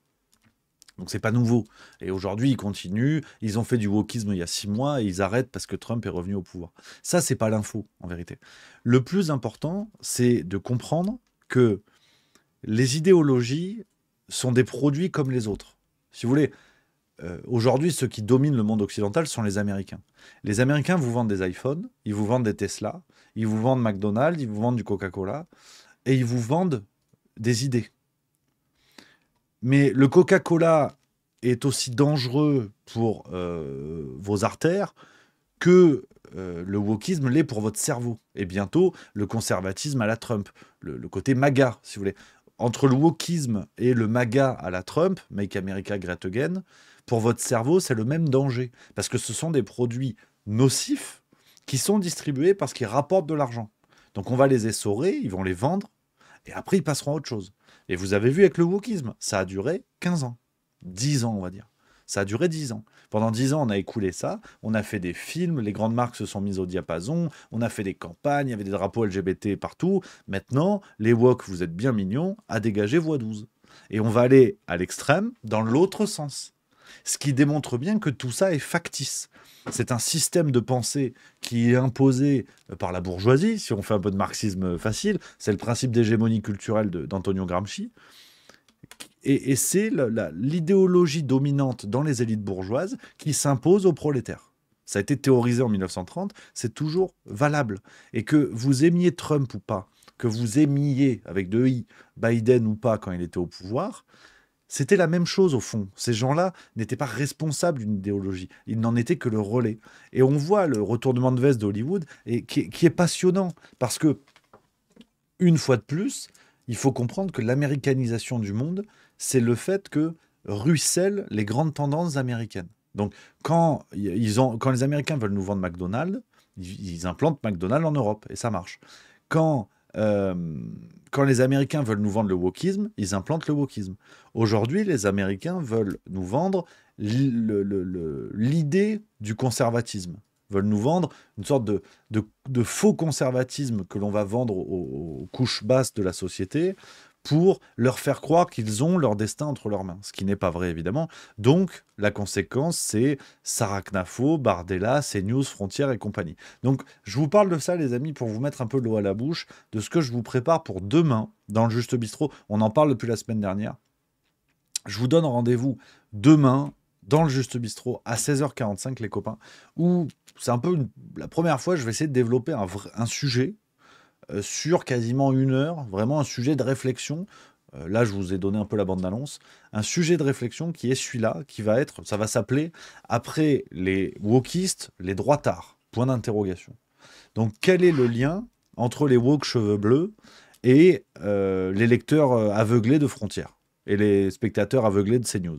[SPEAKER 2] Donc c'est pas nouveau. Et aujourd'hui, ils continuent. Ils ont fait du wokisme il y a 6 mois et ils arrêtent parce que Trump est revenu au pouvoir. Ça, c'est pas l'info, en vérité. Le plus important, c'est de comprendre que les idéologies sont des produits comme les autres. Si vous voulez, aujourd'hui, ceux qui dominent le monde occidental sont les Américains. Les Américains vous vendent des iPhones, ils vous vendent des Tesla, ils vous vendent McDonald's, ils vous vendent du Coca-Cola, et ils vous vendent des idées. Mais le Coca-Cola est aussi dangereux pour vos artères que le wokisme l'est pour votre cerveau. Et bientôt, le conservatisme à la Trump, le côté MAGA, si vous voulez. Entre le wokisme et le MAGA à la Trump, Make America Great Again, pour votre cerveau, c'est le même danger. Parce que ce sont des produits nocifs qui sont distribués parce qu'ils rapportent de l'argent. Donc on va les essorer, ils vont les vendre, et après ils passeront à autre chose. Et vous avez vu avec le wokisme, ça a duré 15 ans. 10 ans, on va dire. Ça a duré 10 ans. Pendant 10 ans, on a écoulé ça, on a fait des films, les grandes marques se sont mises au diapason, on a fait des campagnes, il y avait des drapeaux LGBT partout. Maintenant, les woke, vous êtes bien mignons, à dégager voie 12. Et on va aller à l'extrême, dans l'autre sens. Ce qui démontre bien que tout ça est factice. C'est un système de pensée qui est imposé par la bourgeoisie, si on fait un peu de marxisme facile, c'est le principe d'hégémonie culturelle d'Antonio Gramsci, et c'est l'idéologie dominante dans les élites bourgeoises qui s'impose aux prolétaires. Ça a été théorisé en 1930, c'est toujours valable. Et que vous aimiez Trump ou pas, que vous aimiez, avec 2 i, Biden ou pas quand il était au pouvoir, c'était la même chose au fond. Ces gens-là n'étaient pas responsables d'une idéologie. Ils n'en étaient que le relais. Et on voit le retournement de veste d'Hollywood qui est passionnant. Parce que, une fois de plus, il faut comprendre que l'américanisation du monde, c'est le fait que ruissellent les grandes tendances américaines. Donc, quand les Américains veulent nous vendre McDonald's, ils implantent McDonald's en Europe. Et ça marche. Quand les Américains veulent nous vendre le wokisme, ils implantent le wokisme. Aujourd'hui, les Américains veulent nous vendre l'idée du conservatisme. Veulent nous vendre une sorte de faux conservatisme que l'on va vendre aux couches basses de la société pour leur faire croire qu'ils ont leur destin entre leurs mains, ce qui n'est pas vrai évidemment. Donc la conséquence, c'est Sarah Knafo, Bardella, CNews, Frontières et compagnie. Donc je vous parle de ça les amis pour vous mettre un peu l'eau à la bouche de ce que je vous prépare pour demain dans le Juste Bistrot. On en parle depuis la semaine dernière. Je vous donne rendez-vous demain dans le Juste Bistrot à 16h45 les copains, où c'est un peu la première fois que je vais essayer de développer un sujet sur quasiment 1 heure, vraiment un sujet de réflexion. Là, je vous ai donné un peu la bande-annonce. Un sujet de réflexion qui est celui-là, ça va s'appeler « Après les wokistes, les droitards ». Point d'interrogation. Donc, quel est le lien entre les woke cheveux bleus et les lecteurs aveuglés de Frontières et les spectateurs aveuglés de CNews?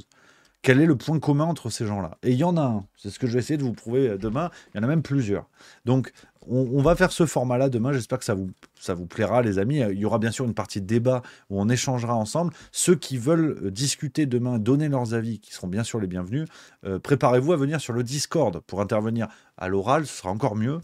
[SPEAKER 2] Quel est le point commun entre ces gens-là? Et il y en a un, c'est ce que je vais essayer de vous prouver demain, il y en a même plusieurs. Donc, on va faire ce format-là demain, j'espère que ça vous plaira, les amis. Il y aura bien sûr une partie de débat où on échangera ensemble. Ceux qui veulent discuter demain, donner leurs avis, qui seront bien sûr les bienvenus, préparez-vous à venir sur le Discord pour intervenir à l'oral, ce sera encore mieux.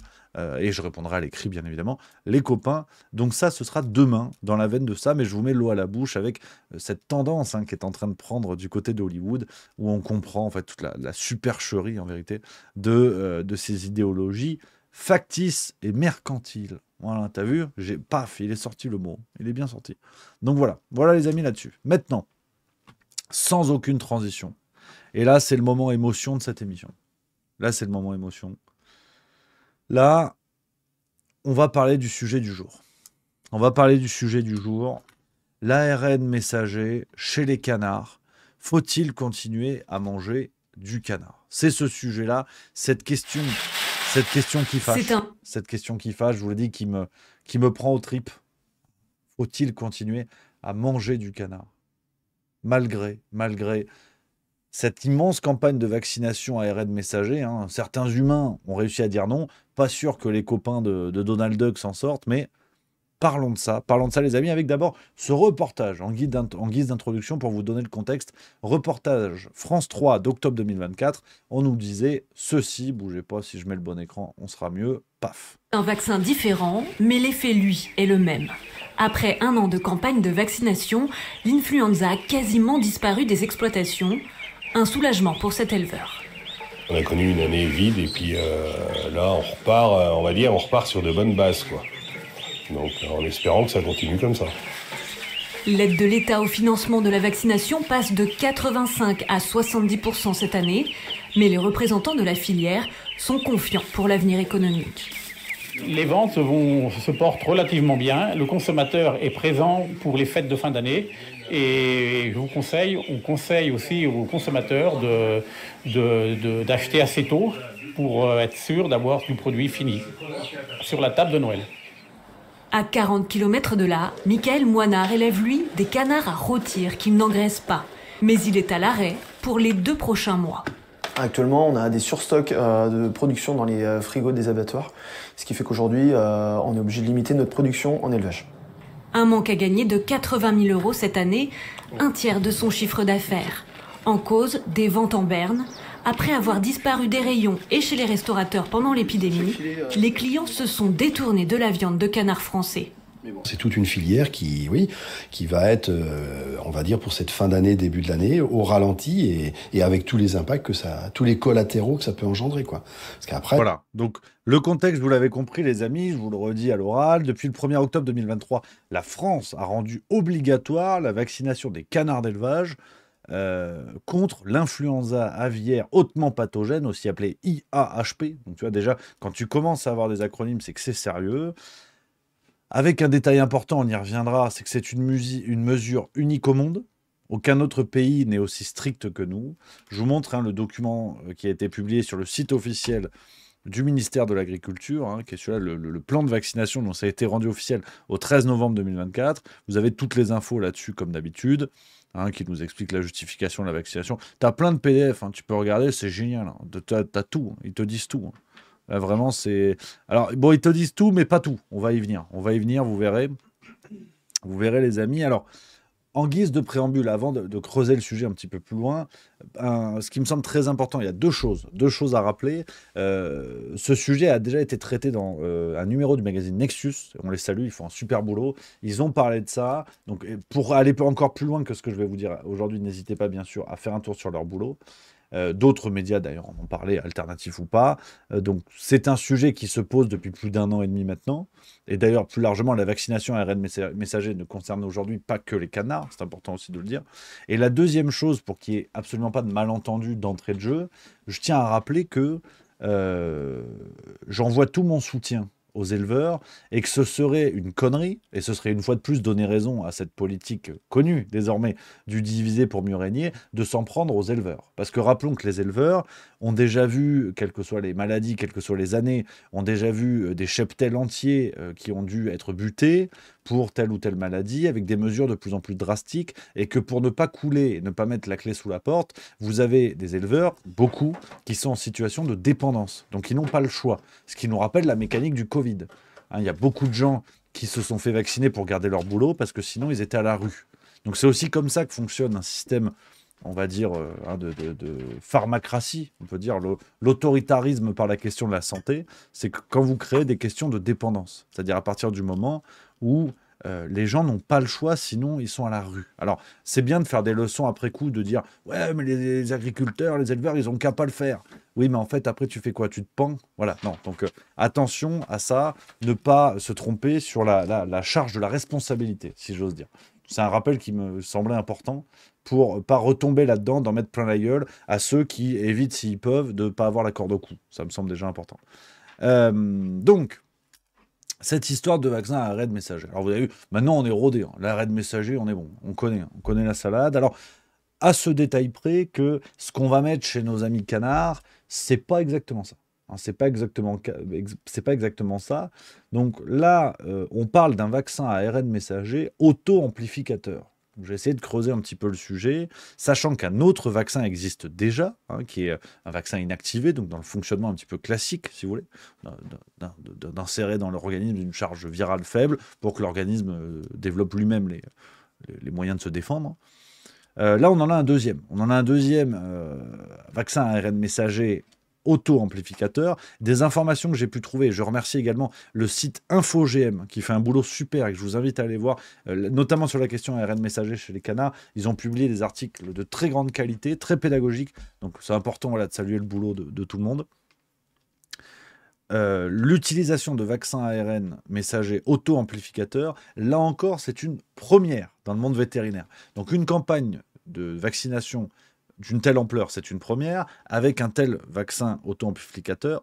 [SPEAKER 2] Et je répondrai à l'écrit, bien évidemment, les copains. Donc ça, ce sera demain, dans la veine de ça, mais je vous mets l'eau à la bouche avec cette tendance qui est en train de prendre du côté de Hollywood, où on comprend en fait toute la supercherie, en vérité, de ces idéologies factices et mercantiles. Voilà, t'as vu? Paf, il est sorti le mot. Il est bien sorti. Donc voilà les amis là-dessus. Maintenant, sans aucune transition. Et là, c'est le moment émotion de cette émission. Là, c'est le moment émotion. Là, on va parler du sujet du jour. L'ARN messager chez les canards. Faut-il continuer à manger du canard? C'est ce sujet-là, cette question qui fâche. Cette question qui fâche, je vous l'ai dit, qui me prend aux tripes. Faut-il continuer à manger du canard? Malgré cette immense campagne de vaccination ARN messager, certains humains ont réussi à dire non. Pas sûr que les copains de Donald Duck s'en sortent, mais parlons de ça les amis, avec d'abord ce reportage en guise d'introduction pour vous donner le contexte. Reportage France 3 d'octobre 2024, on nous disait ceci, bougez pas, si je mets le bon écran, on sera mieux, paf.
[SPEAKER 6] Un vaccin différent, mais l'effet, lui, est le même. Après 1 an de campagne de vaccination, l'influenza a quasiment disparu des exploitations. Un soulagement pour cet éleveur.
[SPEAKER 7] On a connu une année vide et puis là on repart sur de bonnes bases, quoi. Donc en espérant que ça continue comme ça.
[SPEAKER 6] L'aide de l'État au financement de la vaccination passe de 85 à 70% cette année, mais les représentants de la filière sont confiants pour l'avenir économique.
[SPEAKER 8] Les ventes se portent relativement bien. Le consommateur est présent pour les fêtes de fin d'année. Et on conseille aussi aux consommateurs d'acheter assez tôt pour être sûr d'avoir du produit fini sur la table de Noël.
[SPEAKER 6] À 40 km de là, Michael Moinard élève, lui, des canards à rôtir qui n'engraissent pas. Mais il est à l'arrêt pour les 2 prochains mois.
[SPEAKER 9] Actuellement, on a des surstocks de production dans les frigos des abattoirs, ce qui fait qu'aujourd'hui, on est obligé de limiter notre production en élevage.
[SPEAKER 6] Un manque à gagner de 80 000 € cette année, 1/3 de son chiffre d'affaires. En cause, des ventes en berne. Après avoir disparu des rayons et chez les restaurateurs pendant l'épidémie, les clients se sont détournés de la viande de canard français.
[SPEAKER 10] C'est toute une filière qui va être, on va dire, pour cette fin d'année, début de l'année, au ralenti et avec tous les impacts tous les collatéraux que ça peut engendrer, quoi. Parce qu'après.
[SPEAKER 2] Voilà. Donc, le contexte, vous l'avez compris, les amis, je vous le redis à l'oral. Depuis le 1er octobre 2023, la France a rendu obligatoire la vaccination des canards d'élevage contre l'influenza aviaire hautement pathogène, aussi appelée IAHP. Donc, tu vois, déjà, quand tu commences à avoir des acronymes, c'est que c'est sérieux. Avec un détail important, on y reviendra, c'est que c'est une mesure unique au monde. Aucun autre pays n'est aussi strict que nous. Je vous montre le document qui a été publié sur le site officiel du ministère de l'Agriculture, qui est celui-là, le plan de vaccination, dont ça a été rendu officiel au 13 novembre 2024. Vous avez toutes les infos là-dessus, comme d'habitude, qui nous explique la justification de la vaccination. Tu as plein de PDF, tu peux regarder, c'est génial. Tu as tout, ils te disent tout. Là, vraiment, c'est... Alors, bon, ils te disent tout, mais pas tout. On va y venir, vous verrez. Vous verrez, les amis. Alors, en guise de préambule, avant de creuser le sujet un petit peu plus loin, ce qui me semble très important, il y a deux choses à rappeler. Ce sujet a déjà été traité dans un numéro du magazine Nexus. On les salue, ils font un super boulot. Ils ont parlé de ça. Donc, pour aller encore plus loin que ce que je vais vous dire aujourd'hui, n'hésitez pas, bien sûr, à faire un tour sur leur boulot. D'autres médias d'ailleurs en ont parlé, alternatifs ou pas. Donc c'est un sujet qui se pose depuis plus d'1 an et demi maintenant. Et d'ailleurs plus largement, la vaccination ARN messager ne concerne aujourd'hui pas que les canards, c'est important aussi de le dire. Et la deuxième chose, pour qu'il n'y ait absolument pas de malentendu d'entrée de jeu, je tiens à rappeler que j'envoie tout mon soutien aux éleveurs et que ce serait une connerie, et ce serait une fois de plus donner raison à cette politique connue désormais du diviser pour mieux régner, de s'en prendre aux éleveurs. Parce que rappelons que les éleveurs ont déjà vu, quelles que soient les maladies, quelles que soient les années, ont déjà vu des cheptels entiers qui ont dû être butés pour telle ou telle maladie, avec des mesures de plus en plus drastiques, et que pour ne pas couler et ne pas mettre la clé sous la porte, vous avez des éleveurs, beaucoup, qui sont en situation de dépendance. Donc ils n'ont pas le choix. Ce qui nous rappelle la mécanique du Covid. Il y a beaucoup de gens qui se sont fait vacciner pour garder leur boulot, parce que sinon ils étaient à la rue. Donc c'est aussi comme ça que fonctionne un système, on va dire, de pharmacratie, on peut dire l'autoritarisme par la question de la santé, c'est que quand vous créez des questions de dépendance, c'est-à-dire à partir du moment où les gens n'ont pas le choix, sinon ils sont à la rue. Alors, c'est bien de faire des leçons après coup, de dire « Ouais, mais les agriculteurs, les éleveurs, ils ont qu'à pas le faire. » Oui, mais en fait, après, tu fais quoi? Tu te pends? Voilà, non. Donc, attention à ça, ne pas se tromper sur la charge de la responsabilité, si j'ose dire. C'est un rappel qui me semblait important pour pas retomber là-dedans, d'en mettre plein la gueule à ceux qui évitent, s'ils peuvent, de ne pas avoir la corde au cou. Ça me semble déjà important. Donc, cette histoire de vaccin à ARN messager. Alors, vous avez vu, maintenant, on est rodé. Hein. L'ARN messager, on est bon. On connaît la salade. Alors, à ce détail près que ce qu'on va mettre chez nos amis canards, c'est pas exactement ça. Hein, c'est pas exactement ça. Donc là, on parle d'un vaccin à ARN messager auto-amplificateur. J'ai essayé de creuser un petit peu le sujet, sachant qu'un autre vaccin existe déjà, hein, qui est un vaccin inactivé, donc dans le fonctionnement un petit peu classique, si vous voulez, d'insérer dans l'organisme une charge virale faible pour que l'organisme développe lui-même les moyens de se défendre. Là, on en a un deuxième. On en a un deuxième vaccin à ARN messager auto-amplificateur. Des informations que j'ai pu trouver, je remercie également le site InfoGM qui fait un boulot super et que je vous invite à aller voir, notamment sur la question ARN messager chez les canards. Ils ont publié des articles de très grande qualité, très pédagogiques, donc c'est important de saluer le boulot de tout le monde. L'utilisation de vaccins ARN messager auto-amplificateur, là encore, c'est une première dans le monde vétérinaire. Donc une campagne de vaccination d'une telle ampleur, c'est une première. Avec un tel vaccin auto-amplificateur,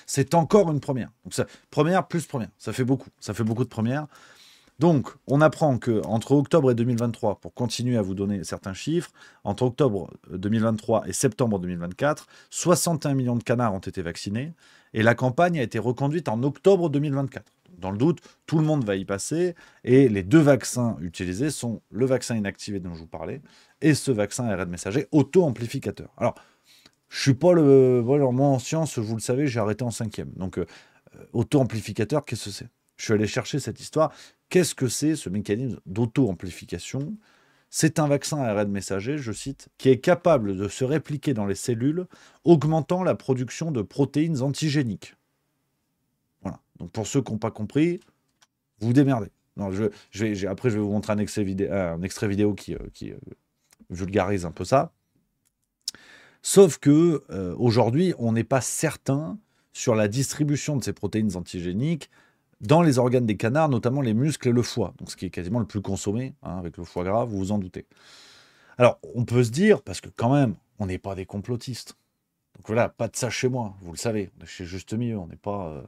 [SPEAKER 2] c'est encore une première. Donc ça, première plus première, ça fait beaucoup de premières. Donc, on apprend qu'entre octobre et 2023, pour continuer à vous donner certains chiffres, entre octobre 2023 et septembre 2024, 61 millions de canards ont été vaccinés et la campagne a été reconduite en octobre 2024. Dans le doute, tout le monde va y passer et les deux vaccins utilisés sont le vaccin inactivé dont je vous parlais et ce vaccin ARN messager auto-amplificateur. Alors, je suis pas moi en sciences, vous le savez, j'ai arrêté en 5e. Donc, auto-amplificateur, qu'est-ce que c'est? Je suis allé chercher cette histoire. Qu'est-ce que c'est ce mécanisme d'auto-amplification? C'est un vaccin ARN messager, je cite, qui est capable de se répliquer dans les cellules, augmentant la production de protéines antigéniques. Voilà. Donc pour ceux qui n'ont pas compris, vous démerdez. Non, après, je vais vous montrer un extrait vidéo qui vulgarise un peu ça. Sauf que aujourd'hui, on n'est pas certain sur la distribution de ces protéines antigéniques dans les organes des canards, notamment les muscles et le foie, donc ce qui est quasiment le plus consommé, hein, avec le foie gras, vous vous en doutez. Alors, on peut se dire, parce que quand même, on n'est pas des complotistes. Donc voilà, pas de ça chez moi, vous le savez, on est chez Juste Milieu, on n'est pas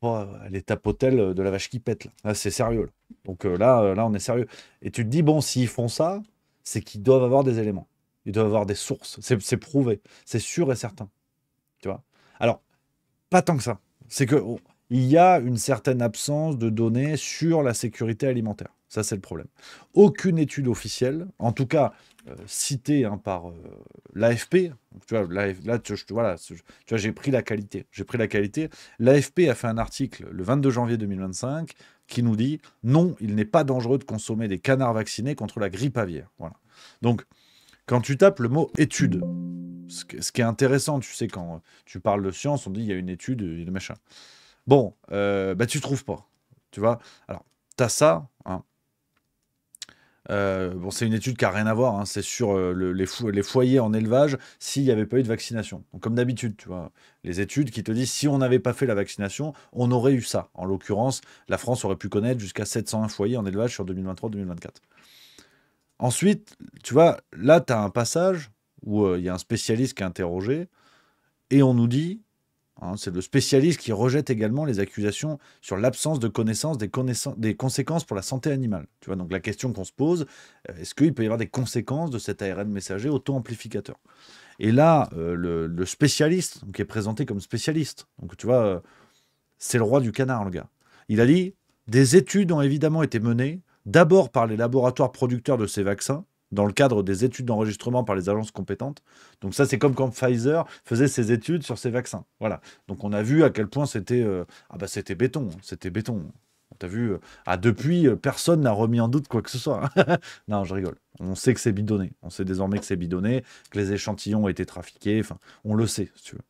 [SPEAKER 2] à l'étape hôtel de la vache qui pète. Là, c'est sérieux. Là. Donc là, on est sérieux. Et tu te dis, bon, s'ils font ça, c'est qu'ils doivent avoir des éléments. Ils doivent avoir des sources. C'est prouvé. C'est sûr et certain. Tu vois? Alors, pas tant que ça. C'est que... il y a une certaine absence de données sur la sécurité alimentaire. Ça, c'est le problème. Aucune étude officielle, en tout cas citée par l'AFP, tu vois, j'ai pris la qualité. L'AFP a fait un article le 22 janvier 2025 qui nous dit « Non, il n'est pas dangereux de consommer des canards vaccinés contre la grippe aviaire. » Voilà. Donc, quand tu tapes le mot « étude », ce qui est intéressant, tu sais, quand tu parles de science, on dit « il y a une étude, il y a des machins ». Bon, tu trouves pas, tu vois. Alors, tu as ça. Hein. Bon, c'est une étude qui n'a rien à voir. Hein. C'est sur les foyers en élevage s'il n'y avait pas eu de vaccination. Donc, comme d'habitude, tu vois, les études qui te disent si on n'avait pas fait la vaccination, on aurait eu ça. En l'occurrence, la France aurait pu connaître jusqu'à 701 foyers en élevage sur 2023-2024. Ensuite, tu vois, là, tu as un passage où il y a un spécialiste qui est interrogé et on nous dit... Hein, c'est le spécialiste qui rejette également les accusations sur l'absence de connaissance des conséquences pour la santé animale. Tu vois, donc la question qu'on se pose, est-ce qu'il peut y avoir des conséquences de cet ARN messager auto-amplificateur? Et là, le spécialiste, qui est présenté comme spécialiste, donc tu vois, c'est le roi du canard, le gars. Il a dit, des études ont évidemment été menées, d'abord par les laboratoires producteurs de ces vaccins, dans le cadre des études d'enregistrement par les agences compétentes. Donc ça, c'est comme quand Pfizer faisait ses études sur ses vaccins. Voilà. Donc on a vu à quel point c'était c'était béton. C'était béton. Tu as vu, depuis, personne n'a remis en doute quoi que ce soit. Non, je rigole. On sait que c'est bidonné. On sait désormais que c'est bidonné, que les échantillons ont été trafiqués. Enfin, on le sait, si tu veux.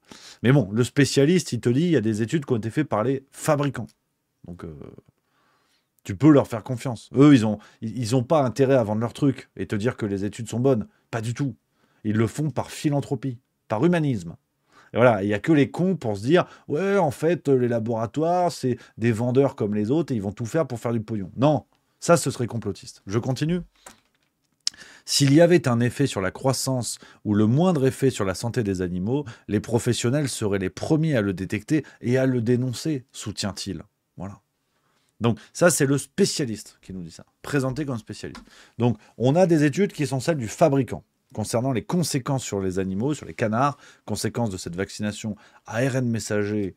[SPEAKER 2] Mais bon, le spécialiste, il te dit, il y a des études qui ont été faites par les fabricants. Donc... tu peux leur faire confiance. Eux, ils ont pas intérêt à vendre leur truc et te dire que les études sont bonnes. Pas du tout. Ils le font par philanthropie, par humanisme. Et voilà, il n'y a que les cons pour se dire « Ouais, en fait, les laboratoires, c'est des vendeurs comme les autres et ils vont tout faire pour faire du pognon. » Non, ça, ce serait complotiste. Je continue. S'il y avait un effet sur la croissance ou le moindre effet sur la santé des animaux, les professionnels seraient les premiers à le détecter et à le dénoncer, soutient-il. Voilà. Donc ça, c'est le spécialiste qui nous dit ça, présenté comme spécialiste. Donc on a des études qui sont celles du fabricant, concernant les conséquences sur les animaux, sur les canards, conséquences de cette vaccination ARN messager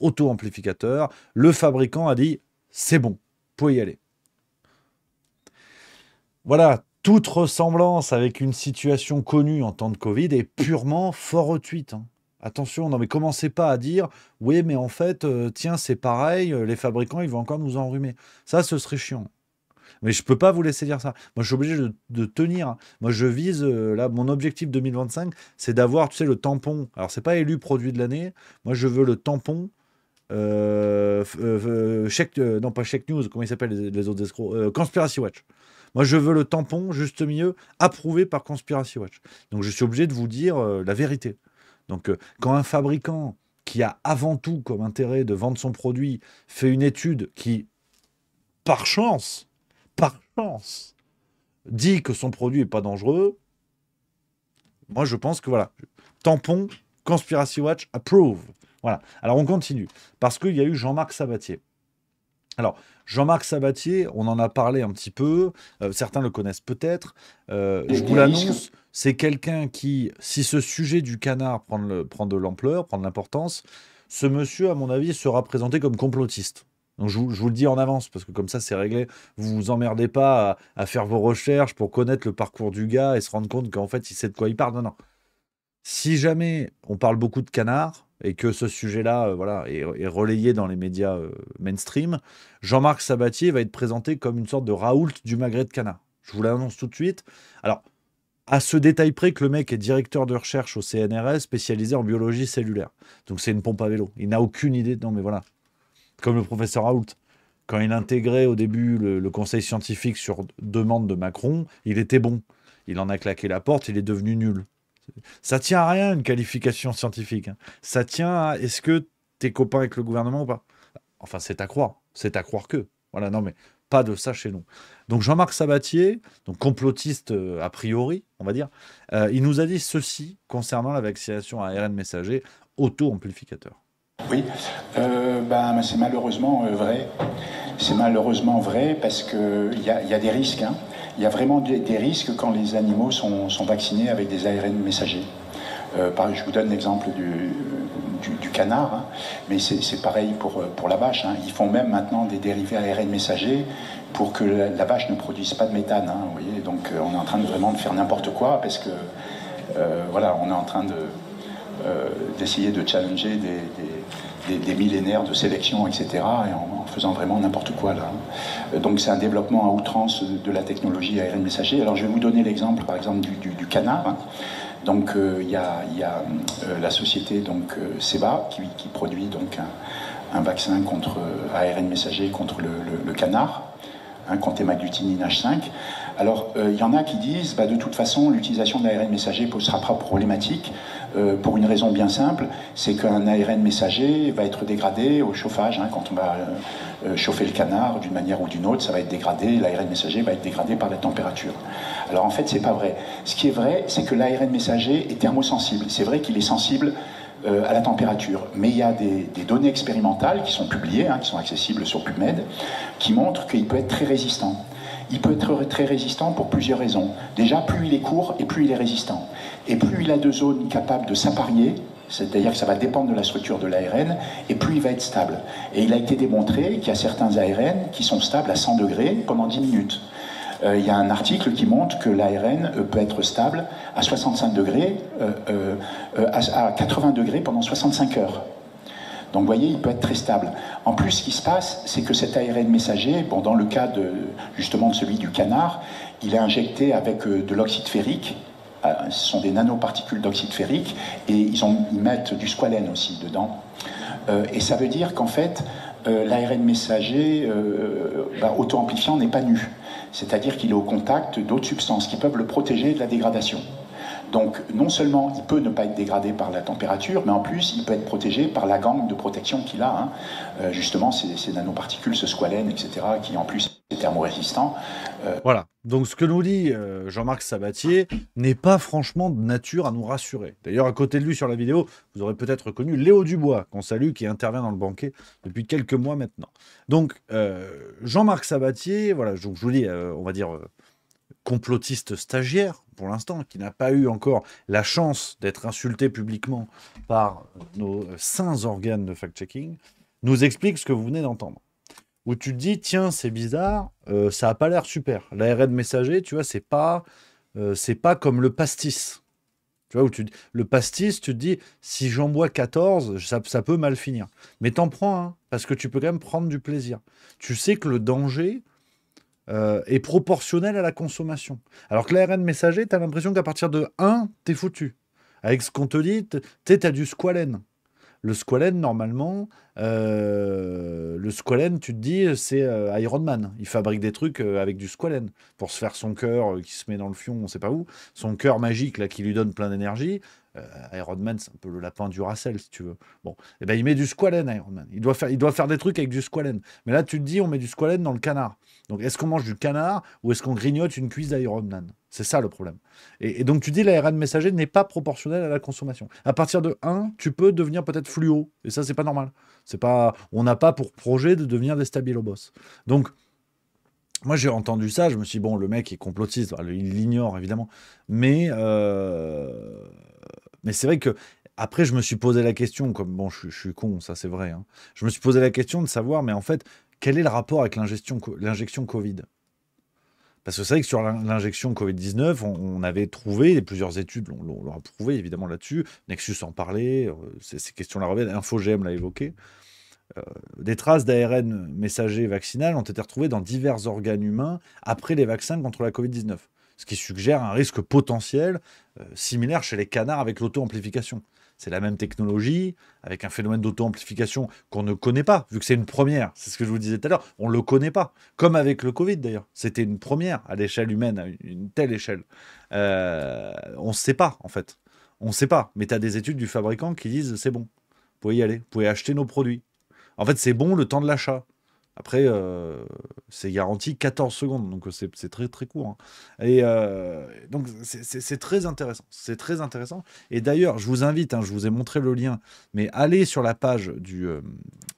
[SPEAKER 2] auto-amplificateur. Le fabricant a dit, c'est bon, vous pouvez y aller. Voilà, toute ressemblance avec une situation connue en temps de Covid est purement fortuite. Attention, non mais commencez pas à dire « Oui, mais en fait, tiens, c'est pareil, les fabricants, ils vont encore nous enrhumer. » Ça, ce serait chiant. Mais je peux pas vous laisser dire ça. Moi, je suis obligé de tenir. Hein. Moi, je vise, là, mon objectif 2025, c'est d'avoir, tu sais, le tampon. Alors, c'est pas élu produit de l'année. Moi, je veux le tampon... non, pas Check News, comment ils s'appellent les autres escrocs Conspiracy Watch. Moi, je veux le tampon, juste milieu, approuvé par Conspiracy Watch. Donc, je suis obligé de vous dire la vérité. Donc, quand un fabricant qui a avant tout comme intérêt de vendre son produit fait une étude qui, par chance, dit que son produit n'est pas dangereux, moi, je pense que voilà, tampon, Conspiracy Watch, approve. Voilà. Alors, on continue. Parce qu'il y a eu Jean-Marc Sabatier. Alors, Jean-Marc Sabatier, on en a parlé un petit peu, certains le connaissent peut-être, je vous l'annonce, c'est quelqu'un qui, si ce sujet du canard prend de l'ampleur, prend de l'importance, ce monsieur, à mon avis, sera présenté comme complotiste. Donc je vous le dis en avance, parce que comme ça, c'est réglé. Vous vous emmerdez pas à faire vos recherches pour connaître le parcours du gars et se rendre compte qu'en fait, il sait de quoi il parle. Non, non. Si jamais on parle beaucoup de canards, et que ce sujet-là est relayé dans les médias mainstream, Jean-Marc Sabatier va être présenté comme une sorte de Raoult du magret de canard. Je vous l'annonce tout de suite. Alors, à ce détail près que le mec est directeur de recherche au CNRS spécialisé en biologie cellulaire. Donc c'est une pompe à vélo. Il n'a aucune idée. Non mais voilà. Comme le professeur Raoult. Quand il intégrait au début le conseil scientifique sur demande de Macron, il était bon. Il en a claqué la porte, il est devenu nul. Ça tient à rien, une qualification scientifique. Hein. Ça tient à est-ce que t'es copain avec le gouvernement ou pas? Enfin, c'est à croire. C'est à croire que. Voilà, non, mais pas de ça chez nous. Donc, Jean-Marc Sabatier, donc complotiste a priori, on va dire, il nous a dit ceci concernant la vaccination à ARN messager auto-amplificateur.
[SPEAKER 11] Oui, c'est malheureusement vrai. C'est malheureusement vrai parce qu'il y a des risques. Hein. Il y a vraiment des risques quand les animaux sont vaccinés avec des ARN messagers. Je vous donne l'exemple du canard, hein, mais c'est pareil pour la vache. Hein. Ils font même maintenant des dérivés ARN messagers pour que la vache ne produise pas de méthane. Hein, vous voyez. Donc on est en train de vraiment de faire n'importe quoi parce que on est en train d'essayer de challenger des millénaires de sélection, etc., et en faisant vraiment n'importe quoi là. Donc c'est un développement à outrance de la technologie ARN messager. Alors je vais vous donner l'exemple, par exemple, du canard. Hein. Donc il y a la société Ceva qui produit donc un vaccin contre ARN messager contre le canard, hein, contre hémagglutinine H5. Alors, il y en a qui disent, de toute façon, l'utilisation de l'ARN messager ne sera pas problématique, pour une raison bien simple, c'est qu'un ARN messager va être dégradé au chauffage. Hein, quand on va chauffer le canard d'une manière ou d'une autre, ça va être dégradé, l'ARN messager va être dégradé par la température. Alors en fait, c'est pas vrai. Ce qui est vrai, c'est que l'ARN messager est thermosensible. C'est vrai qu'il est sensible à la température. Mais il y a des données expérimentales qui sont publiées, qui sont accessibles sur PubMed, qui montrent qu'il peut être très résistant. Il peut être très résistant pour plusieurs raisons. Déjà, plus il est court et plus il est résistant. Et plus il a de zones capables de s'apparier, c'est-à-dire que ça va dépendre de la structure de l'ARN, et plus il va être stable. Et il a été démontré qu'il y a certains ARN qui sont stables à 100 degrés pendant 10 minutes. Il y a un article qui montre que l'ARN peut être stable à 65 degrés, à 80 degrés pendant 65 heures. Donc vous voyez, il peut être très stable. En plus, ce qui se passe, c'est que cet ARN messager, bon, dans le cas justement de celui du canard, il est injecté avec de l'oxyde ferrique. Ce sont des nanoparticules d'oxyde ferrique, et ils mettent du squalène aussi dedans. Et ça veut dire qu'en fait, l'ARN messager auto-amplifiant n'est pas nu. C'est-à-dire qu'il est au contact d'autres substances qui peuvent le protéger de la dégradation. Donc non seulement il peut ne pas être dégradé par la température, mais en plus il peut être protégé par la gangue de protection qu'il a. Justement, ces nanoparticules, ce squalène, etc., qui en plus est thermorésistant.
[SPEAKER 2] Voilà. Donc ce que nous dit Jean-Marc Sabatier n'est pas franchement de nature à nous rassurer. D'ailleurs, à côté de lui sur la vidéo, vous aurez peut-être reconnu Léo Dubois, qu'on salue, qui intervient dans le banquet depuis quelques mois maintenant. Donc Jean-Marc Sabatier, voilà, donc je vous dis, on va dire complotiste stagiaire pour l'instant, qui n'a pas eu encore la chance d'être insulté publiquement par nos saints organes de fact-checking, nous explique ce que vous venez d'entendre. Où tu te dis, tiens, c'est bizarre, ça n'a pas l'air super. L'ARN messager, tu vois, c'est pas comme le pastis. Tu vois, le pastis, tu te dis, si j'en bois 14, ça peut mal finir. Mais t'en prends un, parce que tu peux quand même prendre du plaisir. Tu sais que le danger est proportionnel à la consommation. Alors que l'ARN messager, tu as l'impression qu'à partir de 1, t'es foutu. Avec ce qu'on te dit, tu as du squalène. Le squalène, normalement, tu te dis, c'est Iron Man. Il fabrique des trucs avec du squalène pour se faire son cœur qui se met dans le fion, on sait pas où. Son cœur magique, là, qui lui donne plein d'énergie. Iron Man, c'est un peu le lapin du Racel, si tu veux. Bon, et ben il met du squalène, Iron Man. Il doit faire des trucs avec du squalène. Mais là, tu te dis, on met du squalène dans le canard. Donc, est-ce qu'on mange du canard ou est-ce qu'on grignote une cuisse d'Iron Man? C'est ça le problème. Et donc, tu dis, l'ARN messager n'est pas proportionnel à la consommation. À partir de 1, tu peux devenir peut-être fluo. Et ça, c'est pas normal. On n'a pas pour projet de devenir des stabilobos. Donc, moi, j'ai entendu ça. Je me suis dit, bon, le mec est complotiste. Il l'ignore, évidemment. Mais c'est vrai que après, je me suis posé la question, comme bon, je suis con, ça c'est vrai. Je me suis posé la question de savoir, mais en fait, quel est le rapport avec l'injection Covid? Parce que c'est vrai que sur l'injection Covid-19, on avait trouvé, et plusieurs études l'ont prouvé évidemment là-dessus, Nexus en parlait, ces questions-là reviennent, InfoGM l'a évoqué. Des traces d'ARN messager vaccinal ont été retrouvées dans divers organes humains après les vaccins contre la Covid-19. Ce qui suggère un risque potentiel similaire chez les canards avec l'auto-amplification. C'est la même technologie, avec un phénomène d'auto-amplification qu'on ne connaît pas, vu que c'est une première. C'est ce que je vous disais tout à l'heure, on ne le connaît pas. Comme avec le Covid d'ailleurs, c'était une première à l'échelle humaine, à une telle échelle. On ne sait pas en fait. On ne sait pas, mais tu as des études du fabricant qui disent c'est bon, vous pouvez y aller, vous pouvez acheter nos produits. En fait, c'est bon le temps de l'achat. Après, c'est garanti 14 secondes, donc c'est très très court. Et donc c'est très intéressant. C'est très intéressant. Et d'ailleurs, je vous invite, je vous ai montré le lien, mais allez sur la page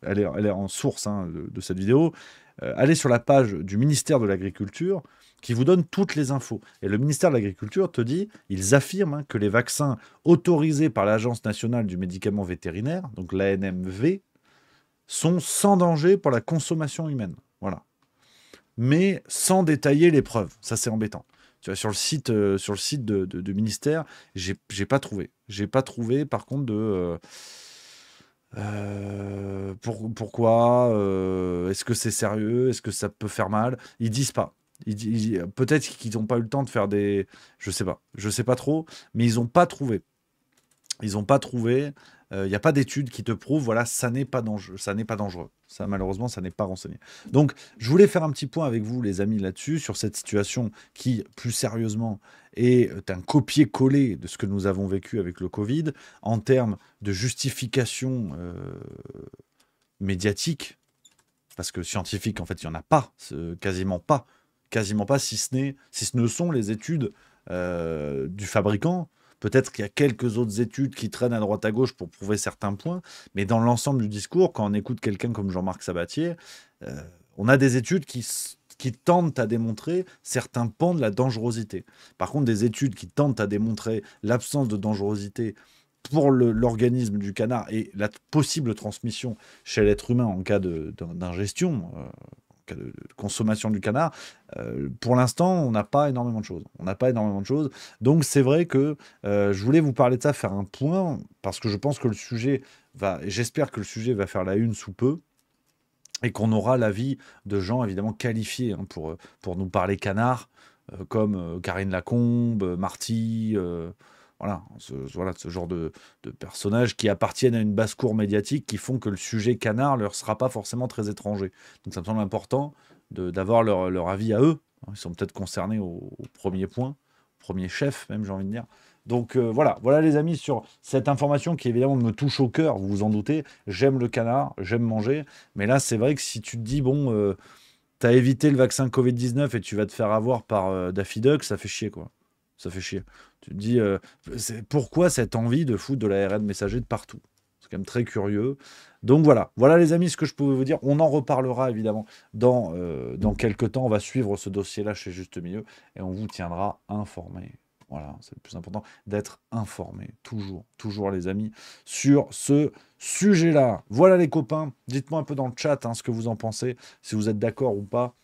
[SPEAKER 2] elle est en source de cette vidéo. Allez sur la page du ministère de l'Agriculture qui vous donne toutes les infos. Et le ministère de l'Agriculture te dit, ils affirment que les vaccins autorisés par l'Agence nationale du médicament vétérinaire, donc l'ANMV, sont sans danger pour la consommation humaine. Voilà. Mais sans détailler les preuves. Ça, c'est embêtant. Tu vois, sur le site de ministère, j'ai pas trouvé. J'ai pas trouvé, par contre, de... pourquoi est-ce que c'est sérieux? Est-ce que ça peut faire mal? Ils disent pas. Peut-être qu'ils n'ont pas eu le temps de faire des... Je sais pas trop, mais ils n'ont pas trouvé. Il n'y a pas d'études qui te prouvent, voilà, ça n'est pas dangereux. Ça, malheureusement, ça n'est pas renseigné. Donc, je voulais faire un petit point avec vous, les amis, là-dessus, sur cette situation qui, plus sérieusement, est un copier-coller de ce que nous avons vécu avec le Covid, en termes de justification médiatique, parce que scientifique, en fait, il n'y en a pas, quasiment pas, si ce ne sont les études du fabricant. Peut-être qu'il y a quelques autres études qui traînent à droite à gauche pour prouver certains points, mais dans l'ensemble du discours, quand on écoute quelqu'un comme Jean-Marc Sabatier, on a des études qui tentent à démontrer certains pans de la dangerosité. Par contre, des études qui tentent à démontrer l'absence de dangerosité pour l'organisme du canard et la possible transmission chez l'être humain en cas d'ingestion, en cas de consommation du canard, pour l'instant, on n'a pas énormément de choses. Donc, c'est vrai que je voulais vous parler de ça, faire un point, parce que je pense que le sujet j'espère que le sujet va faire la une sous peu, et qu'on aura l'avis de gens évidemment qualifiés pour nous parler canard, comme Karine Lacombe, Marty, ce genre de personnages qui appartiennent à une basse-cour médiatique qui font que le sujet canard leur sera pas forcément très étranger. Donc ça me semble important d'avoir leur avis à eux. Ils sont peut-être concernés au premier point, au premier chef même, j'ai envie de dire. Donc voilà les amis, sur cette information qui évidemment me touche au cœur, vous vous en doutez. J'aime le canard, j'aime manger, mais là c'est vrai que si tu te dis bon, t'as évité le vaccin Covid-19 et tu vas te faire avoir par Daffy Duck, ça fait chier quoi. Ça fait chier. Tu te dis pourquoi cette envie de foutre de l'ARN messager de partout? C'est quand même très curieux. Donc voilà les amis, ce que je pouvais vous dire. On en reparlera évidemment dans quelques temps. On va suivre ce dossier-là chez Juste Milieu et on vous tiendra informé. Voilà, c'est le plus important, d'être informé, toujours les amis, sur ce sujet-là. Voilà les copains, dites-moi un peu dans le chat ce que vous en pensez, si vous êtes d'accord ou pas.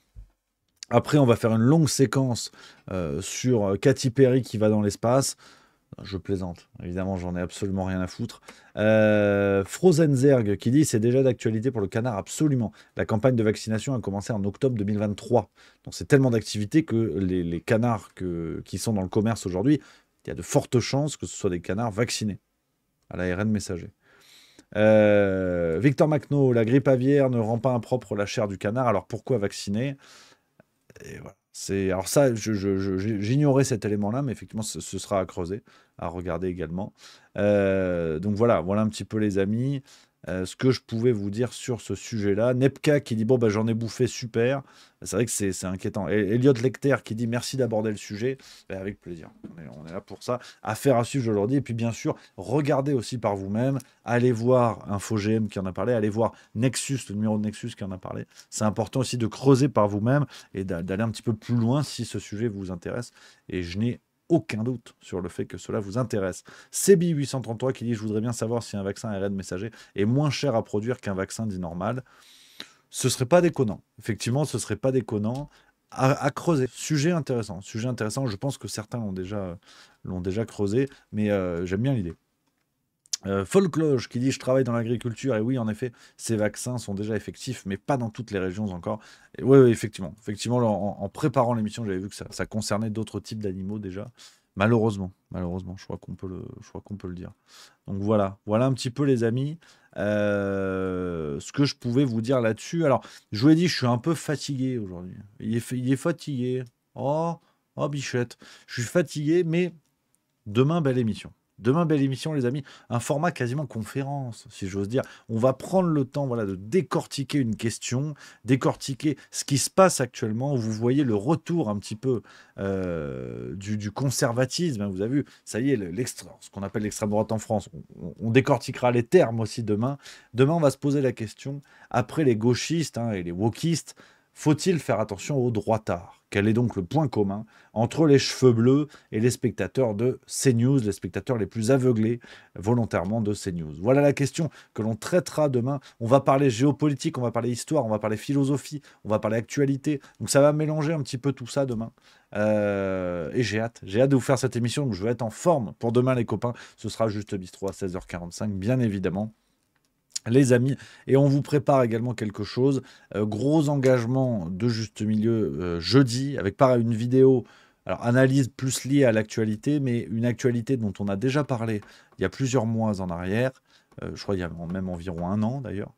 [SPEAKER 2] Après, on va faire une longue séquence sur Katy Perry qui va dans l'espace. Je plaisante, évidemment, j'en ai absolument rien à foutre. Frozenzerg qui dit c'est déjà d'actualité pour le canard, absolument. La campagne de vaccination a commencé en octobre 2023. Donc c'est tellement d'activité que les canards qui sont dans le commerce aujourd'hui, il y a de fortes chances que ce soit des canards vaccinés à l'ARN messager. Victor Macno, la grippe aviaire ne rend pas impropre la chair du canard, alors pourquoi vacciner? Et voilà. Alors ça, j'ignorais cet élément-là, mais effectivement, ce sera à creuser, à regarder également. Donc voilà un petit peu les amis, ce que je pouvais vous dire sur ce sujet-là. Nepka qui dit bon j'en ai bouffé, super. C'est vrai que c'est inquiétant. Et Elliot Lecter qui dit merci d'aborder le sujet. Avec plaisir. On est là pour ça. Affaire à suivre, je leur dis. Et puis bien sûr, regardez aussi par vous-même. Allez voir InfoGM qui en a parlé. Allez voir Nexus, le numéro de Nexus qui en a parlé. C'est important aussi de creuser par vous-même et d'aller un petit peu plus loin si ce sujet vous intéresse. Et je n'ai aucun doute sur le fait que cela vous intéresse. Sebi833 qui dit je voudrais bien savoir si un vaccin ARN messager est moins cher à produire qu'un vaccin dit normal. Ce serait pas déconnant. Effectivement, ce serait pas déconnant à creuser. Sujet intéressant. Je pense que certains l'ont déjà creusé, mais j'aime bien l'idée. Folkloge qui dit je travaille dans l'agriculture et oui en effet ces vaccins sont déjà effectifs mais pas dans toutes les régions encore. Oui effectivement en préparant l'émission j'avais vu que ça concernait d'autres types d'animaux déjà, malheureusement je crois qu'on peut le dire. Donc voilà un petit peu les amis ce que je pouvais vous dire là-dessus. Alors je vous ai dit je suis un peu fatigué aujourd'hui, il est fatigué, oh bichette, je suis fatigué, mais demain belle émission. Demain, belle émission, les amis. Un format quasiment conférence, si j'ose dire. On va prendre le temps de décortiquer une question, décortiquer ce qui se passe actuellement. Vous voyez le retour un petit peu du conservatisme. Vous avez vu, ça y est, ce qu'on appelle l'extrême droite en France. On décortiquera les termes aussi demain. Demain, on va se poser la question, après les gauchistes et les wokistes, faut-il faire attention aux droitards? Quel est donc le point commun entre les cheveux bleus et les spectateurs de CNews, les spectateurs les plus aveuglés volontairement de CNews? Voilà la question que l'on traitera demain. On va parler géopolitique, on va parler histoire, on va parler philosophie, on va parler actualité. Donc ça va mélanger un petit peu tout ça demain. Et j'ai hâte de vous faire cette émission. Donc je vais être en forme pour demain les copains. Ce sera Juste Bistro à 16h45 bien évidemment. Les amis, et on vous prépare également quelque chose, gros engagement de Juste Milieu jeudi, avec pareil une vidéo, alors analyse plus liée à l'actualité, mais une actualité dont on a déjà parlé il y a plusieurs mois en arrière, je crois il y a même environ un an d'ailleurs,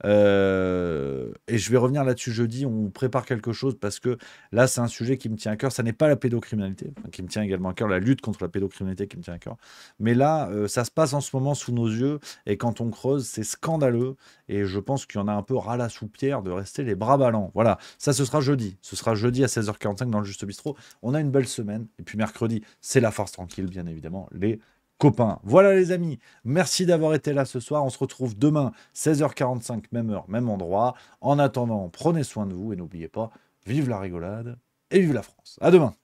[SPEAKER 2] Et je vais revenir là-dessus jeudi. On prépare quelque chose parce que là, c'est un sujet qui me tient à cœur. Ça n'est pas la pédocriminalité, qui me tient également à cœur, la lutte contre la pédocriminalité qui me tient à cœur. Mais là, ça se passe en ce moment sous nos yeux. Et quand on creuse, c'est scandaleux. Et je pense qu'il y en a un peu ras la soupière de rester les bras ballants. Voilà, ça, ce sera jeudi. Ce sera jeudi à 16h45 dans le Juste Bistrot. On a une belle semaine. Et puis mercredi, c'est la farce tranquille, bien évidemment. Les copains. Voilà les amis, merci d'avoir été là ce soir. On se retrouve demain, 16h45, même heure, même endroit. En attendant, prenez soin de vous et n'oubliez pas, vive la rigolade et vive la France. À demain.